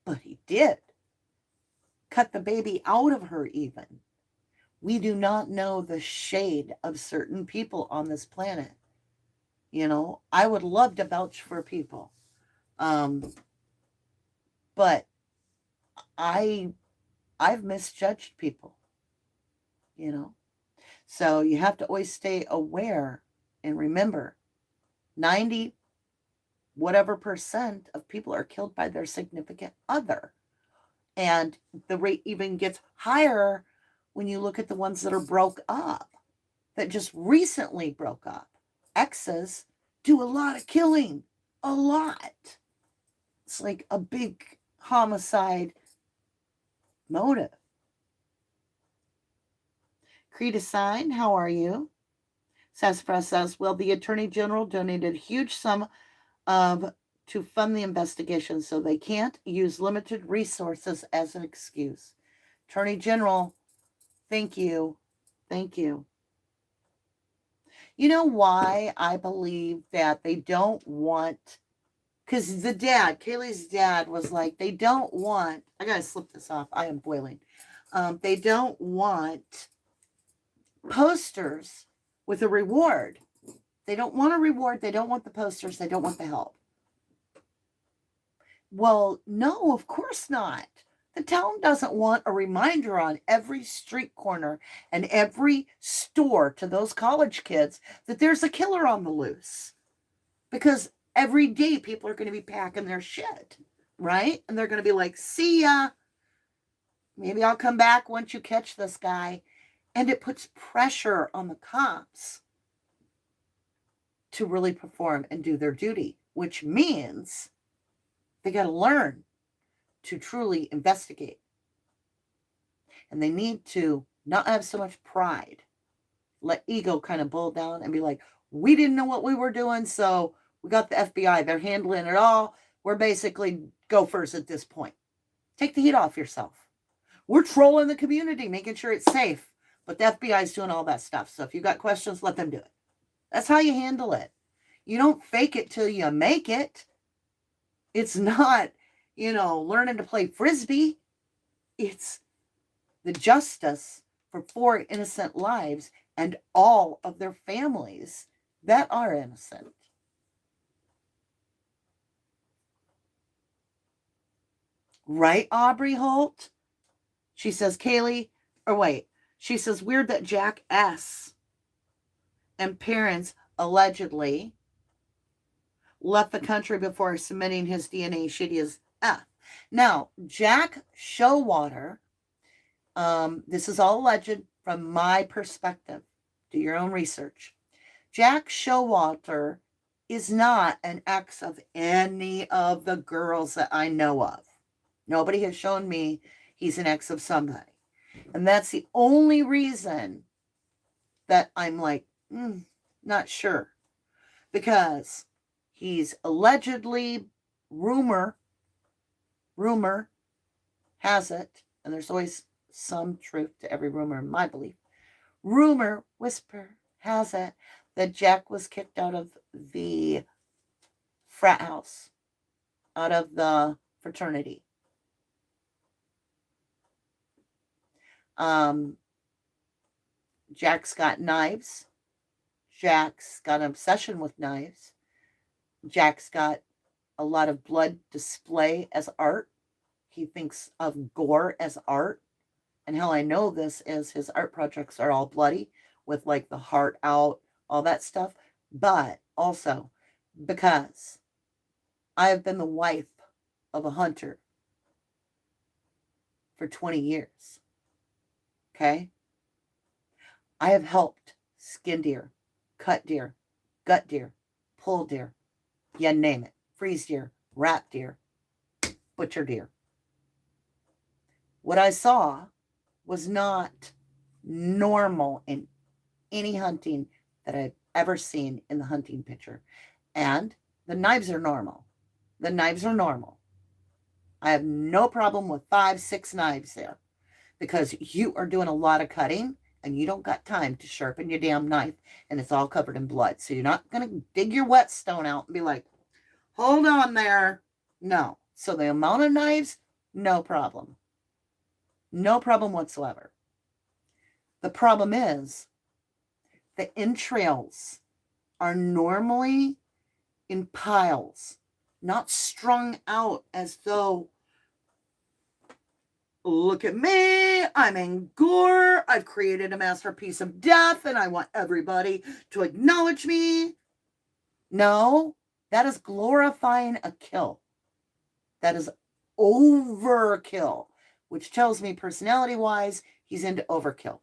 But he did. Cut the baby out of her even. We do not know the shade of certain people on this planet. You know, I would love to vouch for people. But I've misjudged people, you know. So you have to always stay aware and remember 90 whatever % of people are killed by their significant other. And the rate even gets higher when you look at the ones that are broke up, that just recently broke up. Exes do a lot of killing, a lot. It's like a big homicide motive. Creta Sign, how are you? Sassafras says, well, the Attorney General donated a huge sum to fund the investigation, so they can't use limited resources as an excuse. Attorney General, thank you. Thank you. You know why I believe that they don't want, because the dad, Kaylee's dad, was like, they don't want, I gotta slip this off, I am boiling. They don't want posters with a reward. They don't want a reward. They don't want the posters. They don't want the help. Well, no, of course not. The town doesn't want a reminder on every street corner and every store to those college kids that there's a killer on the loose. Because every day people are going to be packing their shit, right? And they're going to be like, see ya. Maybe I'll come back once you catch this guy. And it puts pressure on the cops to really perform and do their duty, which means they got to learn to truly investigate. And they need to not have so much pride. Let ego kind of boil down and be like, we didn't know what we were doing, so we got the FBI. They're handling it all. We're basically gophers at this point. Take the heat off yourself. We're trolling the community, making sure it's safe. But the FBI is doing all that stuff. So if you got questions, let them do it. That's how you handle it. You don't fake it till you make it. It's not, learning to play Frisbee. It's the justice for 4 innocent lives and all of their families that are innocent. Right, Aubrey Holt? She says, she says, weird that Jack S. and parents allegedly left the country before submitting his DNA. Shitty as F. Now, Jack Showalter, this is all alleged from my perspective. Do your own research. Jack Showalter is not an ex of any of the girls that I know of. Nobody has shown me he's an ex of somebody. And that's the only reason that I'm like, not sure. Because he's allegedly, rumor has it, and there's always some truth to every rumor in my belief. Rumor, whisper, has it that Jack was kicked out of the frat house, out of the fraternity. Jack's got knives. Jack's got an obsession with knives. Jack's got a lot of blood display as art. He thinks of gore as art. And how I know this is his art projects are all bloody with like the heart out, all that stuff. But also because I have been the wife of a hunter for 20 years. Okay? I have helped skin deer, cut deer, gut deer, pull deer, you name it, freeze deer, rat deer, butcher deer. What I saw was not normal in any hunting that I've ever seen in the hunting picture. And the knives are normal. The knives are normal. I have no problem with 5, 6 knives there because you are doing a lot of cutting and you don't got time to sharpen your damn knife and it's all covered in blood. So you're not going to dig your whetstone out and be like, hold on there. No. So the amount of knives, no problem. No problem whatsoever. The problem is the entrails are normally in piles, not strung out as though, look at me, I'm in gore, I've created a masterpiece of death, and I want everybody to acknowledge me. No, that is glorifying a kill. That is overkill, which tells me personality-wise, he's into overkill.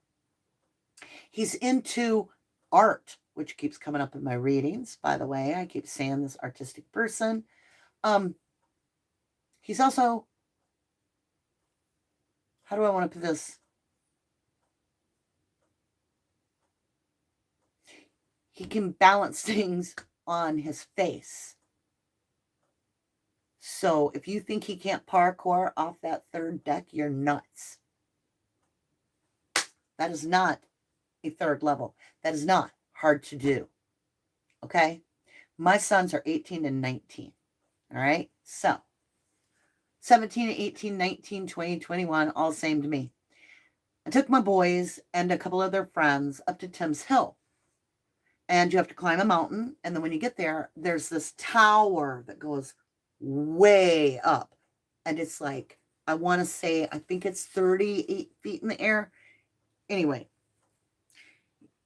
He's into art, which keeps coming up in my readings, by the way. I keep saying this artistic person. He's also, how do I want to put this? He can balance things on his face. So if you think he can't parkour off that 3rd deck, you're nuts. That is not a 3rd level. That is not hard to do. Okay? My sons are 18 and 19. All right? So 17, 18, 19, 20, 21, all same to me. I took my boys and a couple of their friends up to Tim's Hill. And you have to climb a mountain. And then when you get there, there's this tower that goes way up. And it's like, I want to say, I think it's 38 feet in the air. Anyway,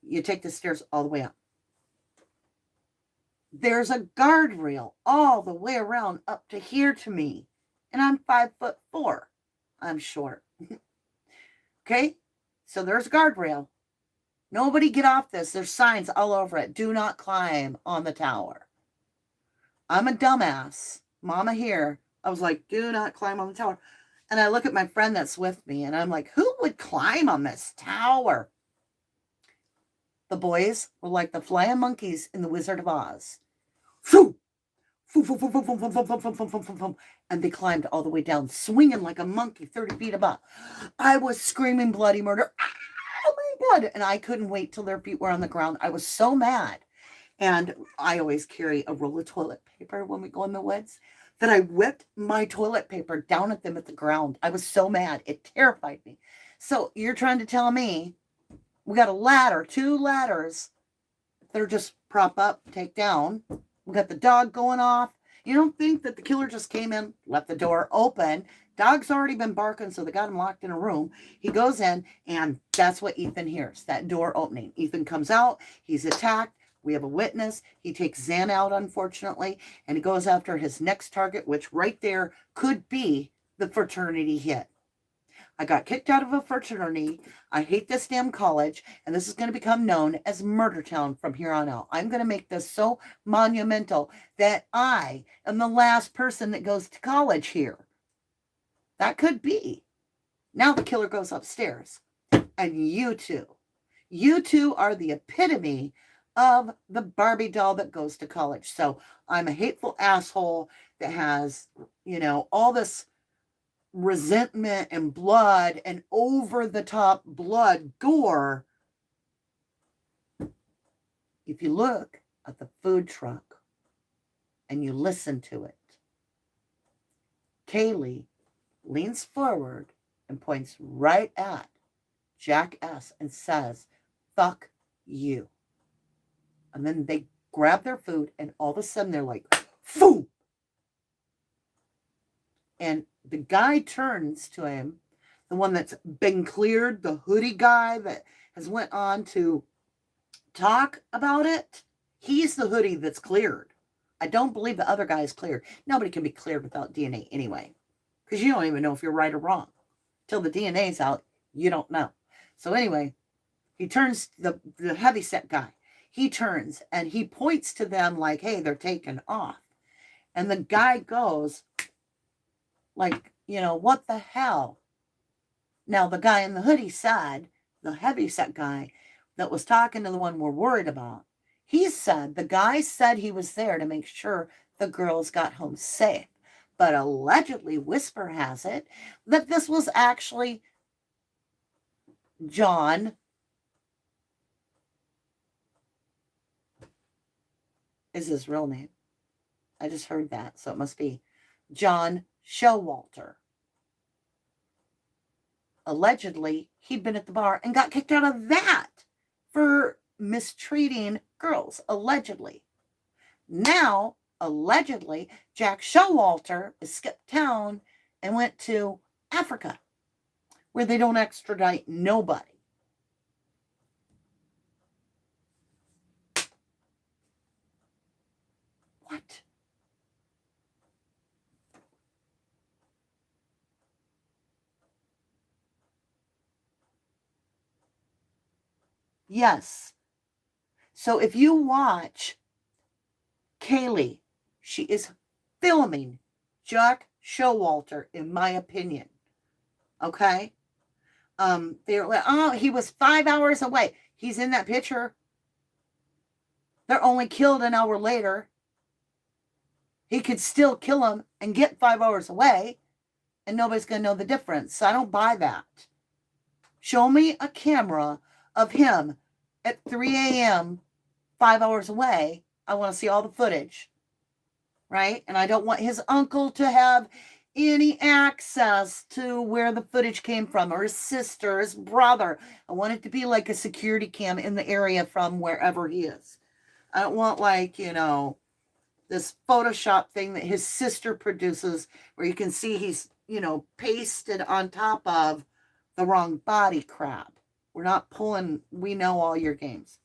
you take the stairs all the way up. There's a guardrail all the way around up to here to me. And I'm 5'4". I'm short. Okay? So there's a guardrail. Nobody get off this. There's signs all over it. Do not climb on the tower. I'm a dumbass. Mama here. I was like, do not climb on the tower. And I look at my friend that's with me and I'm like, who would climb on this tower? The boys were like the flying monkeys in the Wizard of Oz. And they climbed all the way down, swinging like a monkey 30 feet above. I was screaming bloody murder. Oh my God. And I couldn't wait till their feet were on the ground. I was so mad. And I always carry a roll of toilet paper when we go in the woods, that I whipped my toilet paper down at them at the ground. I was so mad. It terrified me. So you're trying to tell me we got a ladder, 2 ladders that are just prop up, take down. We got the dog going off. You don't think that the killer just came in, left the door open. Dog's already been barking, so they got him locked in a room. He goes in, and that's what Ethan hears, that door opening. Ethan comes out. He's attacked. We have a witness. He takes Zan out, unfortunately, and he goes after his next target, which right there could be the fraternity hit. I got kicked out of a fraternity. I hate this damn college, and this is going to become known as Murder Town from here on out. I'm going to make this so monumental that I am the last person that goes to college here. That could be. Now the killer goes upstairs. And you two are the epitome of the Barbie doll that goes to college. So I'm a hateful asshole that has, all this resentment and blood and over the top blood gore. If you look at the food truck and you listen to it, Kaylee leans forward and points right at Jack S. and says, "Fuck you." And then they grab their food, and all of a sudden they're like, "Foo!" And the guy turns to him, the one that's been cleared, the hoodie guy that has went on to talk about it. He's the hoodie that's cleared. I don't believe the other guy is cleared. Nobody can be cleared without DNA anyway, because you don't even know if you're right or wrong. Till the DNA's out, you don't know. So anyway, he turns, the heavyset guy, he turns and he points to them like, "Hey, they're taking off." And the guy goes like, "What the hell?" Now, the guy in the hoodie said, the heavyset guy that was talking to the one we're worried about, he said the guy said he was there to make sure the girls got home safe. But allegedly, whisper has it that this was actually John is his real name. I just heard that, so it must be John Showalter. Allegedly, he'd been at the bar and got kicked out of that for mistreating girls, allegedly. Now, allegedly, Jack Showalter skipped town and went to Africa, where they don't extradite nobody. What? Yes. So if you watch Kaylee, she is filming Jack Showalter, in my opinion. Okay? They're like, "Oh, he was 5 hours away." He's in that picture. They're only killed an hour later. He could still kill him and get 5 hours away, and nobody's going to know the difference. So I don't buy that. Show me a camera of him at 3 a.m., 5 hours away. I want to see all the footage, right? And I don't want his uncle to have any access to where the footage came from, or his sister, his brother. I want it to be like a security cam in the area from wherever he is. I don't want this Photoshop thing that his sister produces where you can see he's, pasted on top of the wrong body crap. We're not pulling, we know all your games.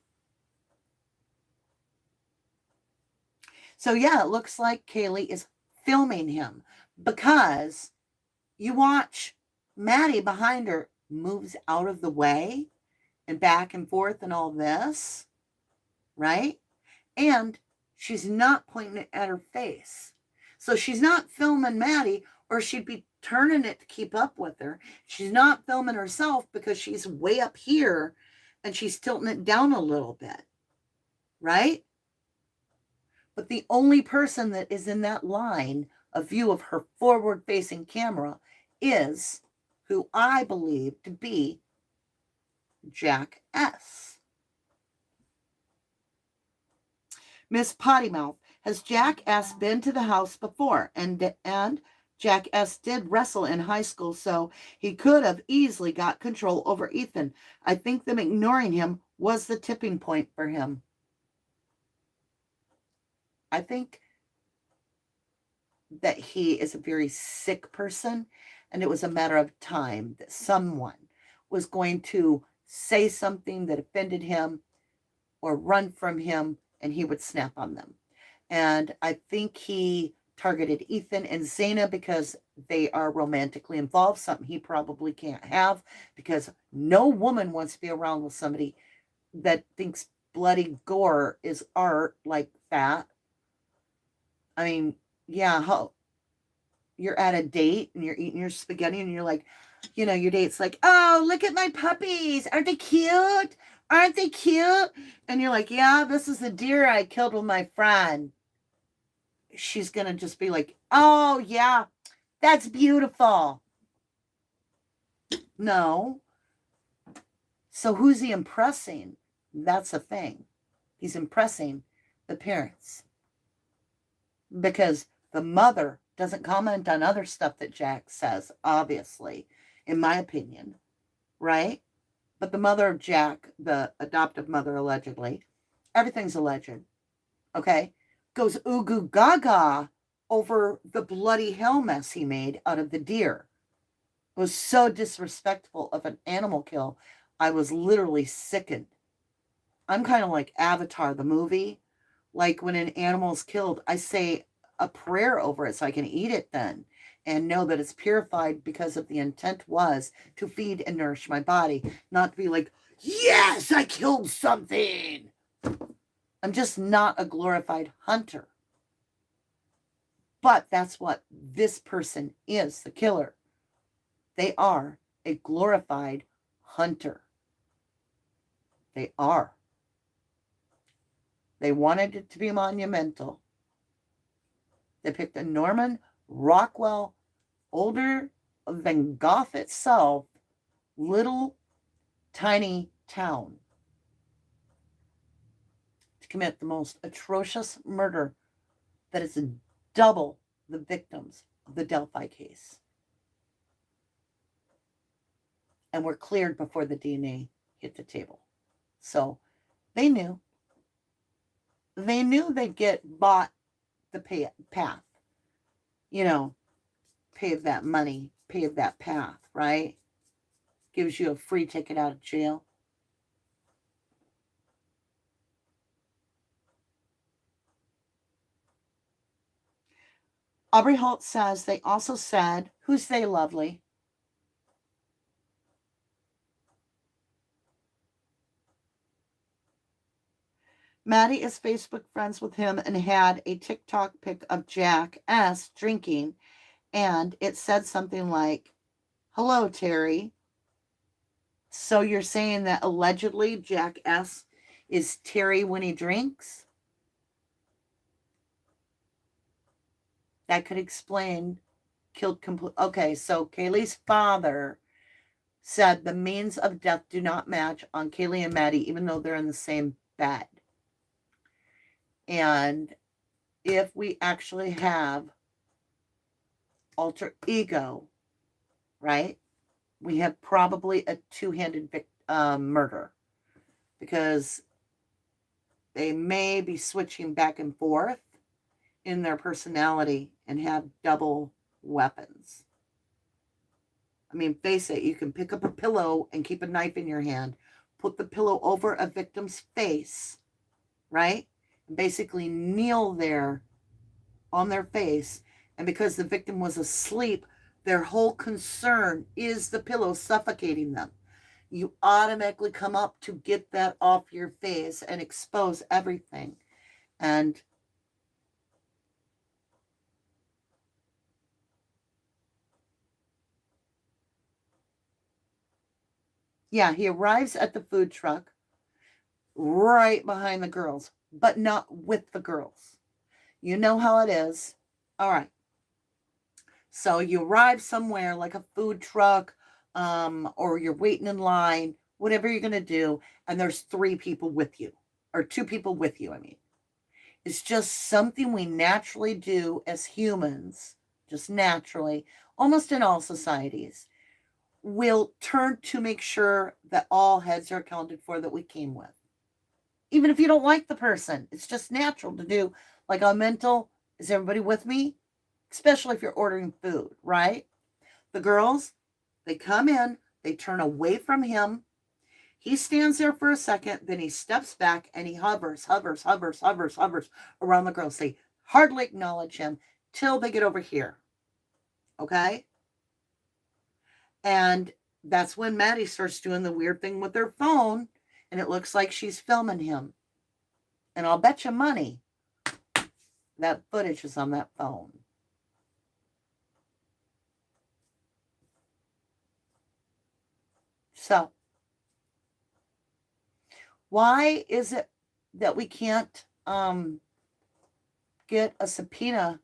So yeah, it looks like Kaylee is filming him, because you watch Maddie behind her moves out of the way and back and forth and all this, right? And she's not pointing it at her face. So she's not filming Maddie, or she'd be turning it to keep up with her. She's not filming herself because she's way up here and she's tilting it down a little bit, right? But the only person that is in that line of view of her forward-facing camera is who I believe to be Jack S. Miss Pottymouth, has Jack S. been to the house before? And Jack S. did wrestle in high school, so he could have easily got control over Ethan. I think them ignoring him was the tipping point for him. I think that he is a very sick person, and it was a matter of time that someone was going to say something that offended him or run from him, and he would snap on them. And I think he targeted Ethan and Zaina because they are romantically involved, something he probably can't have, because no woman wants to be around with somebody that thinks bloody gore is art like that. I mean, yeah, how you're at a date and you're eating your spaghetti and you're like, your date's like, oh, look at my puppies. Aren't they cute? Aren't they cute? And you're like, yeah, this is a deer I killed with my friend. She's going to just be like, oh, yeah, that's beautiful. No. So who's he impressing? That's the thing. He's impressing the parents. Because the mother doesn't comment on other stuff that Jack says, obviously, in my opinion, right? But the mother of Jack, the adoptive mother, allegedly, everything's alleged, okay, goes ooh goo gaga over the bloody hell mess he made out of the deer. It was so disrespectful of an animal kill. I was literally sickened. I'm kind of like Avatar, the movie. Like when an animal is killed, I say a prayer over it so I can eat it then and know that it's purified because of the intent was to feed and nourish my body, not to be like, yes, I killed something. I'm just not a glorified hunter. But that's what this person is, the killer. They are a glorified hunter. They are. They wanted it to be monumental. They picked a Norman Rockwell, older than Goth itself, little tiny town to commit the most atrocious murder that is double the victims of the Delphi case. And were cleared before the DNA hit the table. So they knew. They knew they'd get bought the path. Pave that money, pave that path, right? Gives you a free ticket out of jail. Aubrey Holt says they also said, who's they, lovely? Maddie is Facebook friends with him and had a TikTok pic of Jack S. drinking, and it said something like, hello, Terry. So you're saying that allegedly Jack S. is Terry when he drinks? That could explain killed complete. Okay, so Kaylee's father said the means of death do not match on Kaylee and Maddie, even though they're in the same bed. And if we actually have alter ego, right, we have probably a two-handed murder, because they may be switching back and forth in their personality and have double weapons. I mean, face it, you can pick up a pillow and keep a knife in your hand, put the pillow over a victim's face, right? And basically kneel there on their face. And because the victim was asleep, their whole concern is the pillow suffocating them. You automatically come up to get that off your face and expose everything. And yeah, he arrives at the food truck right behind the girls, but not with the girls. You know how it is. All right. So you arrive somewhere like a food truck, or you're waiting in line, whatever you're going to do, and there's 3 people with you, or 2 people with you, I mean. It's just something we naturally do as humans, just naturally, almost in all societies. We'll turn to make sure that all heads are accounted for that we came with. Even if you don't like the person, it's just natural to do like a mental, is everybody with me? Especially if you're ordering food, right? The girls, they come in, they turn away from him. He stands there for a second, then he steps back and he hovers around the girls. They hardly acknowledge him, till they get over here. Okay? And that's when Maddie starts doing the weird thing with her phone, and it looks like she's filming him. And I'll bet you money that footage is on that phone. So, why is it that we can't get a subpoena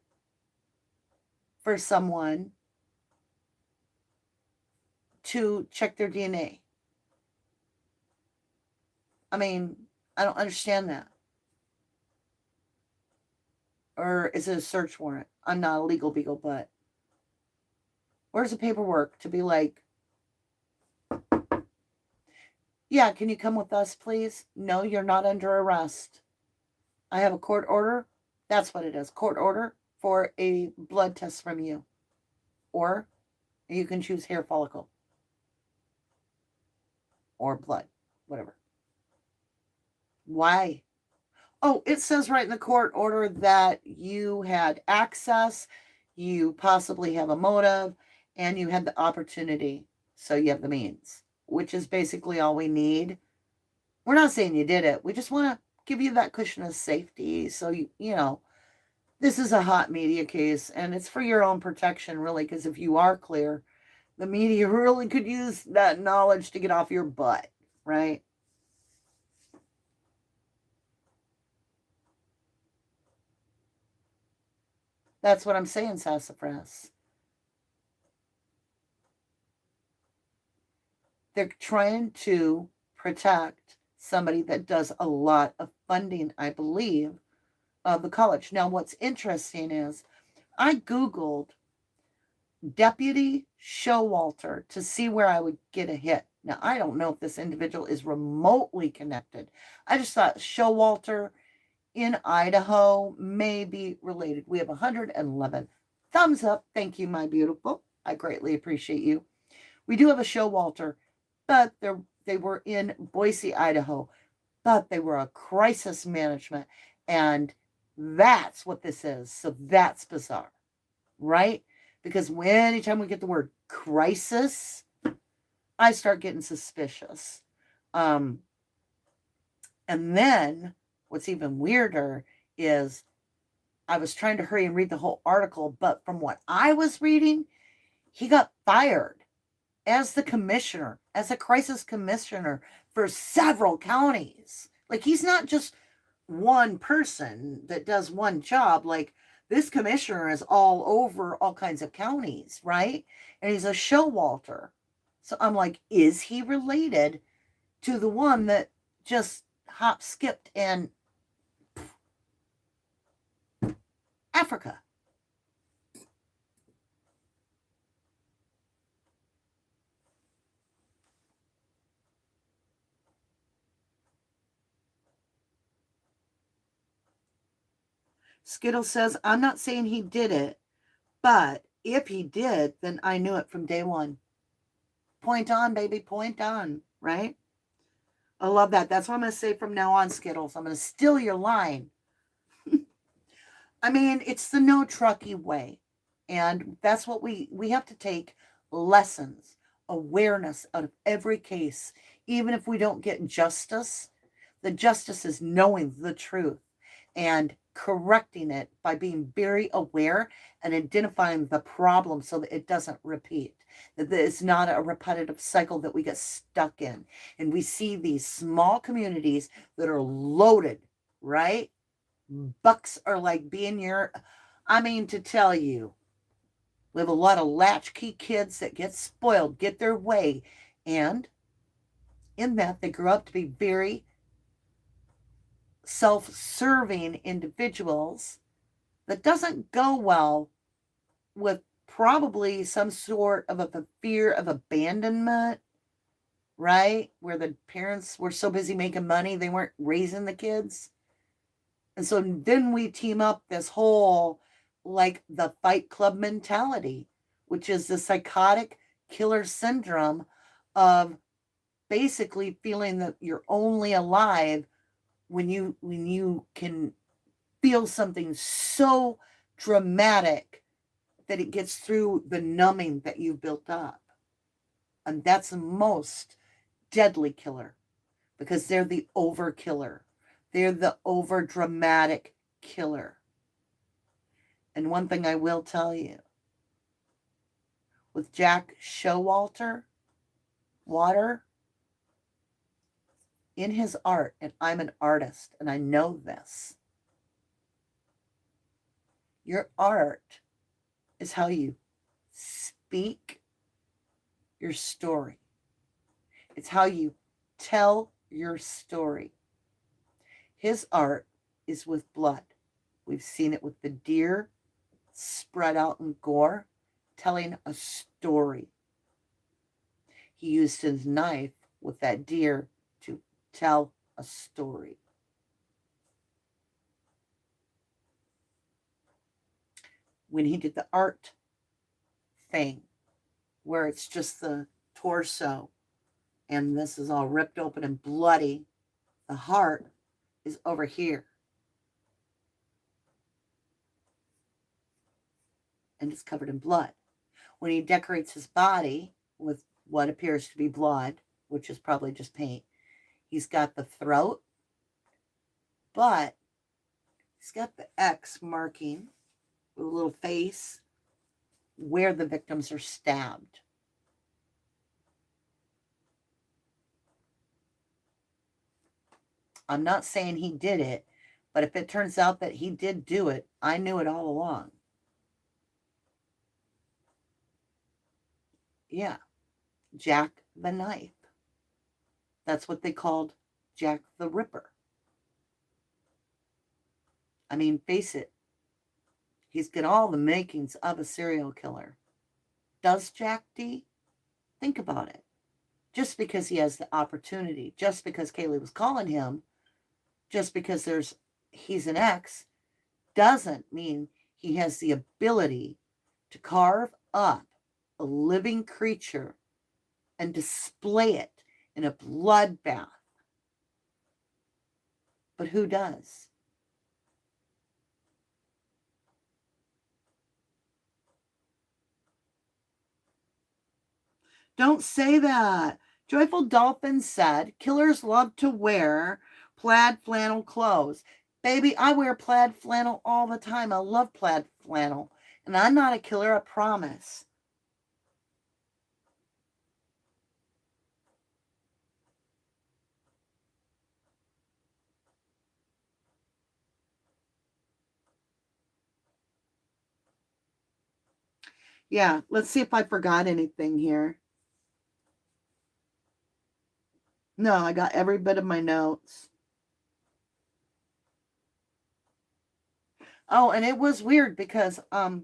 for someone to check their DNA? I mean, I don't understand that. Or is it a search warrant? I'm not a legal beagle, but where's the paperwork to be like, yeah, can you come with us, please? No, you're not under arrest. I have a court order. That's what it is. Court order for a blood test from you. Or you can choose hair follicle. Or blood. Whatever. Why? Oh, it says right in the court order that you had access, you possibly have a motive, and you had the opportunity. So you have the means, which is basically all we need. We're not saying you did it. We just want to give you that cushion of safety. So, you know, this is a hot media case, and it's for your own protection, really, because if you are clear, the media really could use that knowledge to get off your butt, right? That's what I'm saying, Sassafras. They're trying to protect somebody that does a lot of funding, I believe, of the college. Now, what's interesting is I Googled Deputy Showalter to see where I would get a hit. Now, I don't know if this individual is remotely connected. I just thought Showalter in Idaho may be related. We have 111 thumbs up. Thank you, my beautiful. I greatly appreciate you. We do have a Showalter, but they were in Boise, Idaho, but they were a crisis management, and that's what this is. So that's bizarre, right? Because anytime we get the word crisis, I start getting suspicious. And then what's even weirder is I was trying to hurry and read the whole article, but from what I was reading, he got fired as the commissioner, as a crisis commissioner for several counties. Like, he's not just one person that does one job. Like, this commissioner is all over all kinds of counties, right? And he's a Showalter. So I'm like, is he related to the one that just hop, skipped, and Africa? Skittle says, I'm not saying he did it, but if he did, then I knew it from day one. Point on, baby, point on, right? I love that. That's what I'm going to say from now on, Skittles. I'm going to steal your line. I mean, it's the no trucky way. And that's what we have to take lessons, awareness out of every case. Even if we don't get justice, the justice is knowing the truth and correcting it by being very aware and identifying the problem so that it doesn't repeat, that it's not a repetitive cycle that we get stuck in. And we see these small communities that are loaded, right? Bucks are like being I mean, to tell you, we have a lot of latchkey kids that get spoiled, get their way, and in that they grow up to be very self-serving individuals that doesn't go well with probably some sort of a fear of abandonment, right? Where the parents were so busy making money, they weren't raising the kids. And so then we team up this whole, like, the Fight Club mentality, which is the psychotic killer syndrome of basically feeling that you're only alive when you can feel something so dramatic that it gets through the numbing that you've built up. And that's the most deadly killer, because they're the over killer. They're the over dramatic killer. And one thing I will tell you, with Jack Showalter, Water, in his art, and I'm an artist, and I know this, your art is how you speak your story. It's how you tell your story. His art is with blood. We've seen it with the deer spread out in gore, telling a story. He used his knife with that deer to tell a story. When he did the art thing, where it's just the torso and this is all ripped open and bloody, the heart is over here. And it's covered in blood. When he decorates his body with what appears to be blood, which is probably just paint, he's got the throat, but he's got the X marking with a little face where the victims are stabbed. I'm not saying he did it, but if it turns out that he did do it, I knew it all along. Yeah, Jack the Knife. That's what they called Jack the Ripper. I mean, face it, he's got all the makings of a serial killer. Does Jack D? Think about it. Just because he has the opportunity, just because Kaylee was calling him, just because he's an ex, doesn't mean he has the ability to carve up a living creature and display it in a bloodbath. But who does? Don't say that. Joyful Dolphin said, killers love to wear plaid flannel clothes. Baby, I wear plaid flannel all the time. I love plaid flannel. And I'm not a killer, I promise. Yeah, let's see if I forgot anything here. No, I got every bit of my notes. Oh, and it was weird because, hold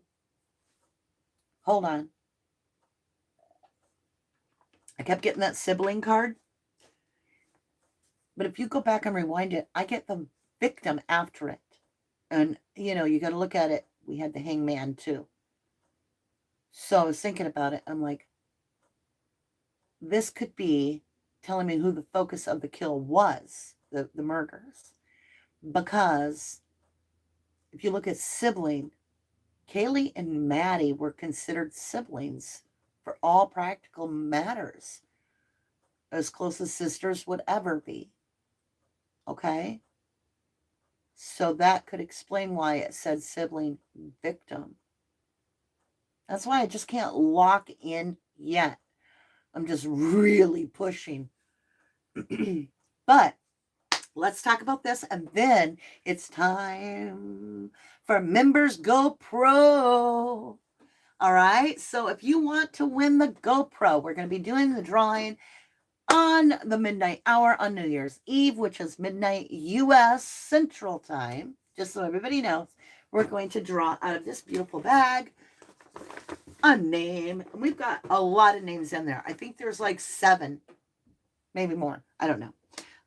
on. I kept getting that sibling card. But if you go back and rewind it, I get the victim after it. And, you know, you got to look at it. We had the hangman too. So I was thinking about it. I'm like, this could be telling me who the focus of the kill was, the murders. Because if you look at sibling, Kaylee and Maddie were considered siblings for all practical matters, as close as sisters would ever be. Okay? So that could explain why it said sibling victim. That's why I just can't lock in yet. I'm just really pushing. But let's talk about this, and then it's time for Members Go Pro. All right, so if you want to win the GoPro, we're going to be doing the drawing on the midnight hour on New Year's Eve, which is midnight U.S. Central Time. Just so everybody knows, we're going to draw out of this beautiful bag a name. And we've got a lot of names in there. I think there's like 7, maybe more. I don't know.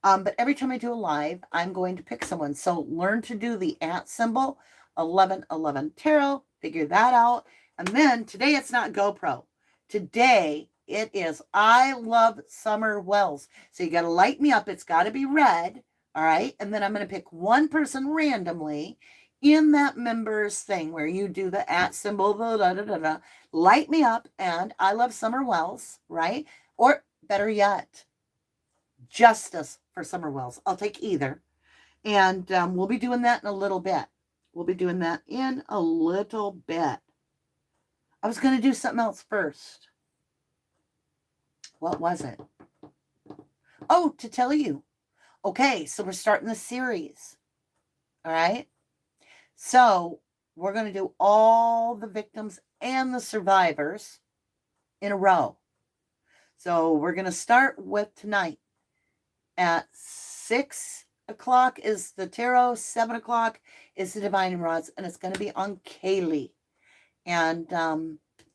But every time I do a live, I'm going to pick someone. So learn to do the @ symbol, 1111 tarot, figure that out. And then today it's not GoPro. Today it is I Love Summer Wells. So you got to light me up. It's got to be red. All right. And then I'm going to pick one person randomly in that members thing where you do the @ symbol, light me up, and I love Summer Wells, right? Or better yet, Justice for Summer Wells. I'll take either. And we'll be doing that in a little bit. We'll be doing that in a little bit. I was going to do something else first. What was it? Oh, to tell you. Okay, so we're starting the series. All right? So we're going to do all the victims and the survivors in a row. So we're going to start with tonight. At 6 o'clock is the tarot, 7 o'clock is the divining rods, and it's going to be on Kaylee. And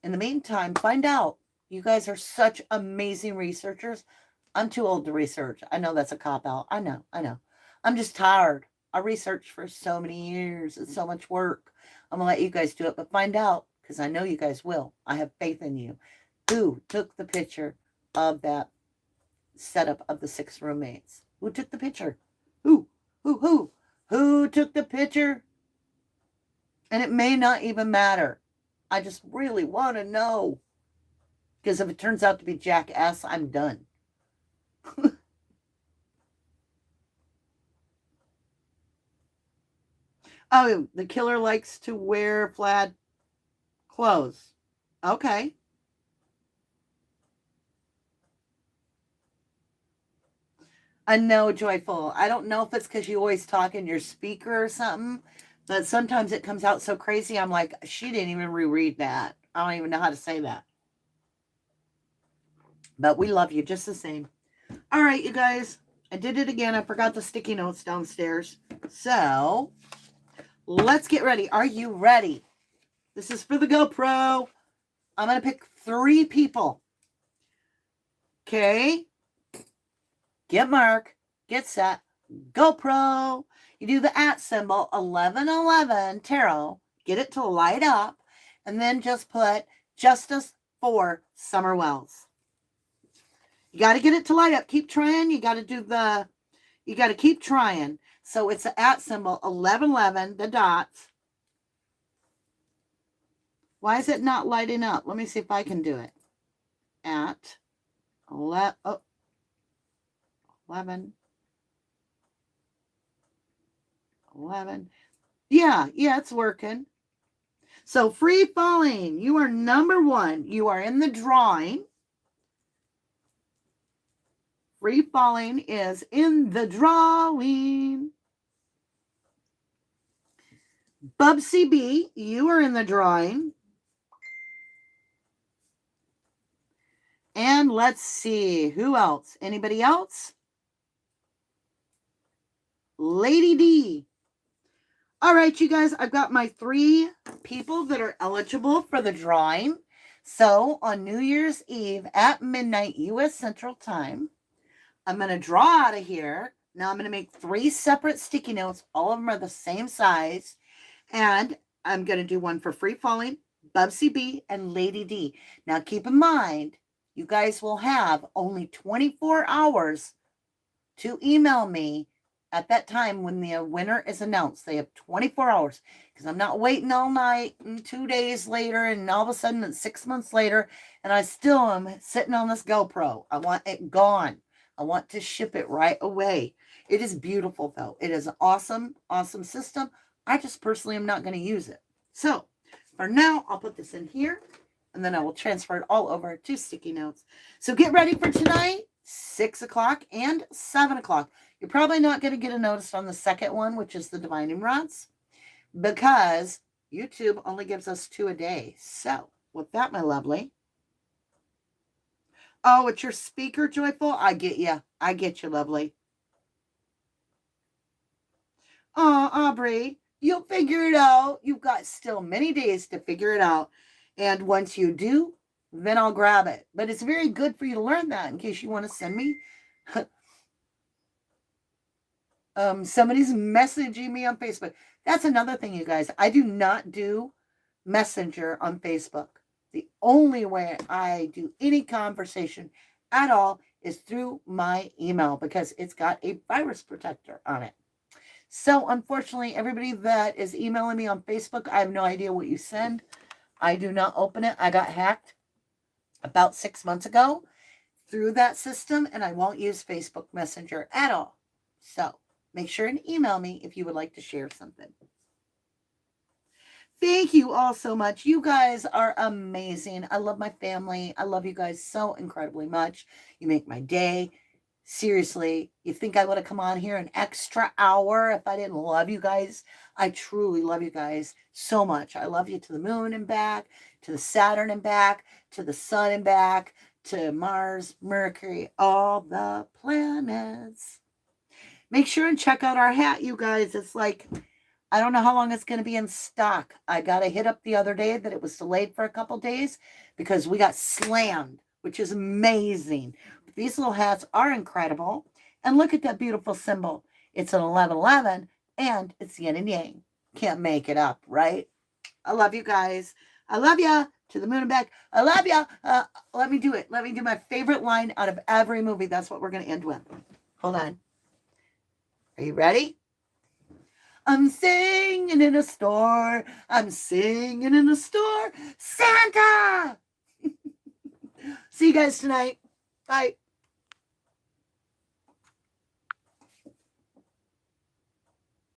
in the meantime, find out. You guys are such amazing researchers. I'm too old to research. I know that's a cop-out. I know. I'm just tired. I researched for so many years. It's so much work. I'm going to let you guys do it, but find out, because I know you guys will. I have faith in you. Who took the picture of that setup of the 6 roommates? Who took the picture? Who took the picture? And it may not even matter. I just really want to know. Because if it turns out to be Jack S., I'm done. Oh, the killer likes to wear plaid clothes. Okay. I know, Joyful. I don't know if it's because you always talk in your speaker or something, but sometimes it comes out so crazy. I'm like, she didn't even reread that. I don't even know how to say that. But we love you just the same. All right, you guys. I did it again. I forgot the sticky notes downstairs. So let's get ready. Are you ready? This is for the GoPro. I'm going to pick 3 people. Okay. Get Mark. Get set. GoPro. You do the @ symbol, 1111 tarot. Get it to light up. And then just put Justice for Summer Wells. You got to get it to light up. Keep trying. You got to keep trying. So it's the @ symbol, 1111, the dots. Why is it not lighting up? Let me see if I can do it. At 11. Yeah, it's working. So free falling. You are number 1. You are in the drawing. Free falling is in the drawing. Bubsy B, you are in the drawing. And let's see, who else? Anybody else? Lady D. All right, you guys, I've got my 3 people that are eligible for the drawing. So on New Year's Eve at midnight U.S. Central Time, I'm going to draw out of here. Now I'm going to make 3 separate sticky notes. All of them are the same size. And I'm going to do one for Free Falling, Bubsy B, and Lady D. Now keep in mind, you guys will have only 24 hours to email me at that time when the winner is announced. They have 24 hours because I'm not waiting all night and 2 days later and all of a sudden it's 6 months later and I still am sitting on this GoPro. I want it gone. I want to ship it right away. It is beautiful though. It is an awesome, awesome system. I just personally am not going to use it. So for now, I'll put this in here and then I will transfer it all over to sticky notes. So get ready for tonight, 6 o'clock and 7 o'clock. You're probably not going to get a notice on the second one, which is the divining rods, because YouTube only gives us 2 a day. So with that, my lovely. Oh, it's your speaker, Joyful? I get you. I get you, lovely. Oh, Aubrey, you'll figure it out. You've got still many days to figure it out. And once you do, then I'll grab it. But it's very good for you to learn that in case you want to send me. Somebody's messaging me on Facebook. That's another thing, you guys. I do not do Messenger on Facebook. The only way I do any conversation at all is through my email because it's got a virus protector on it. So unfortunately, everybody that is emailing me on Facebook, I have no idea what you send. I do not open it. I got hacked about 6 months ago through that system, and I won't use Facebook Messenger at all. So make sure and email me if you would like to share something. Thank you all so much. You guys are amazing. I love my family. I love you guys so incredibly much. You make my day. Seriously, you think I would have come on here an extra hour if I didn't love you guys? I truly love you guys so much. I love you to the moon and back, to the Saturn and back, to the sun and back, to Mars, Mercury, all the planets. Make sure and check out our hat, you guys. It's like, I don't know how long it's going to be in stock. I got a hit up the other day that it was delayed for a couple days because we got slammed, which is amazing. These little hats are incredible. And look at that beautiful symbol. It's an 1111 and it's yin and yang. Can't make it up, right? I love you guys. I love ya to the moon and back. I love ya. Let me do it. Let me do my favorite line out of every movie. That's what we're going to end with. Hold on. Are you ready? I'm singing in a store. I'm singing in a store. Santa! See you guys tonight. Bye.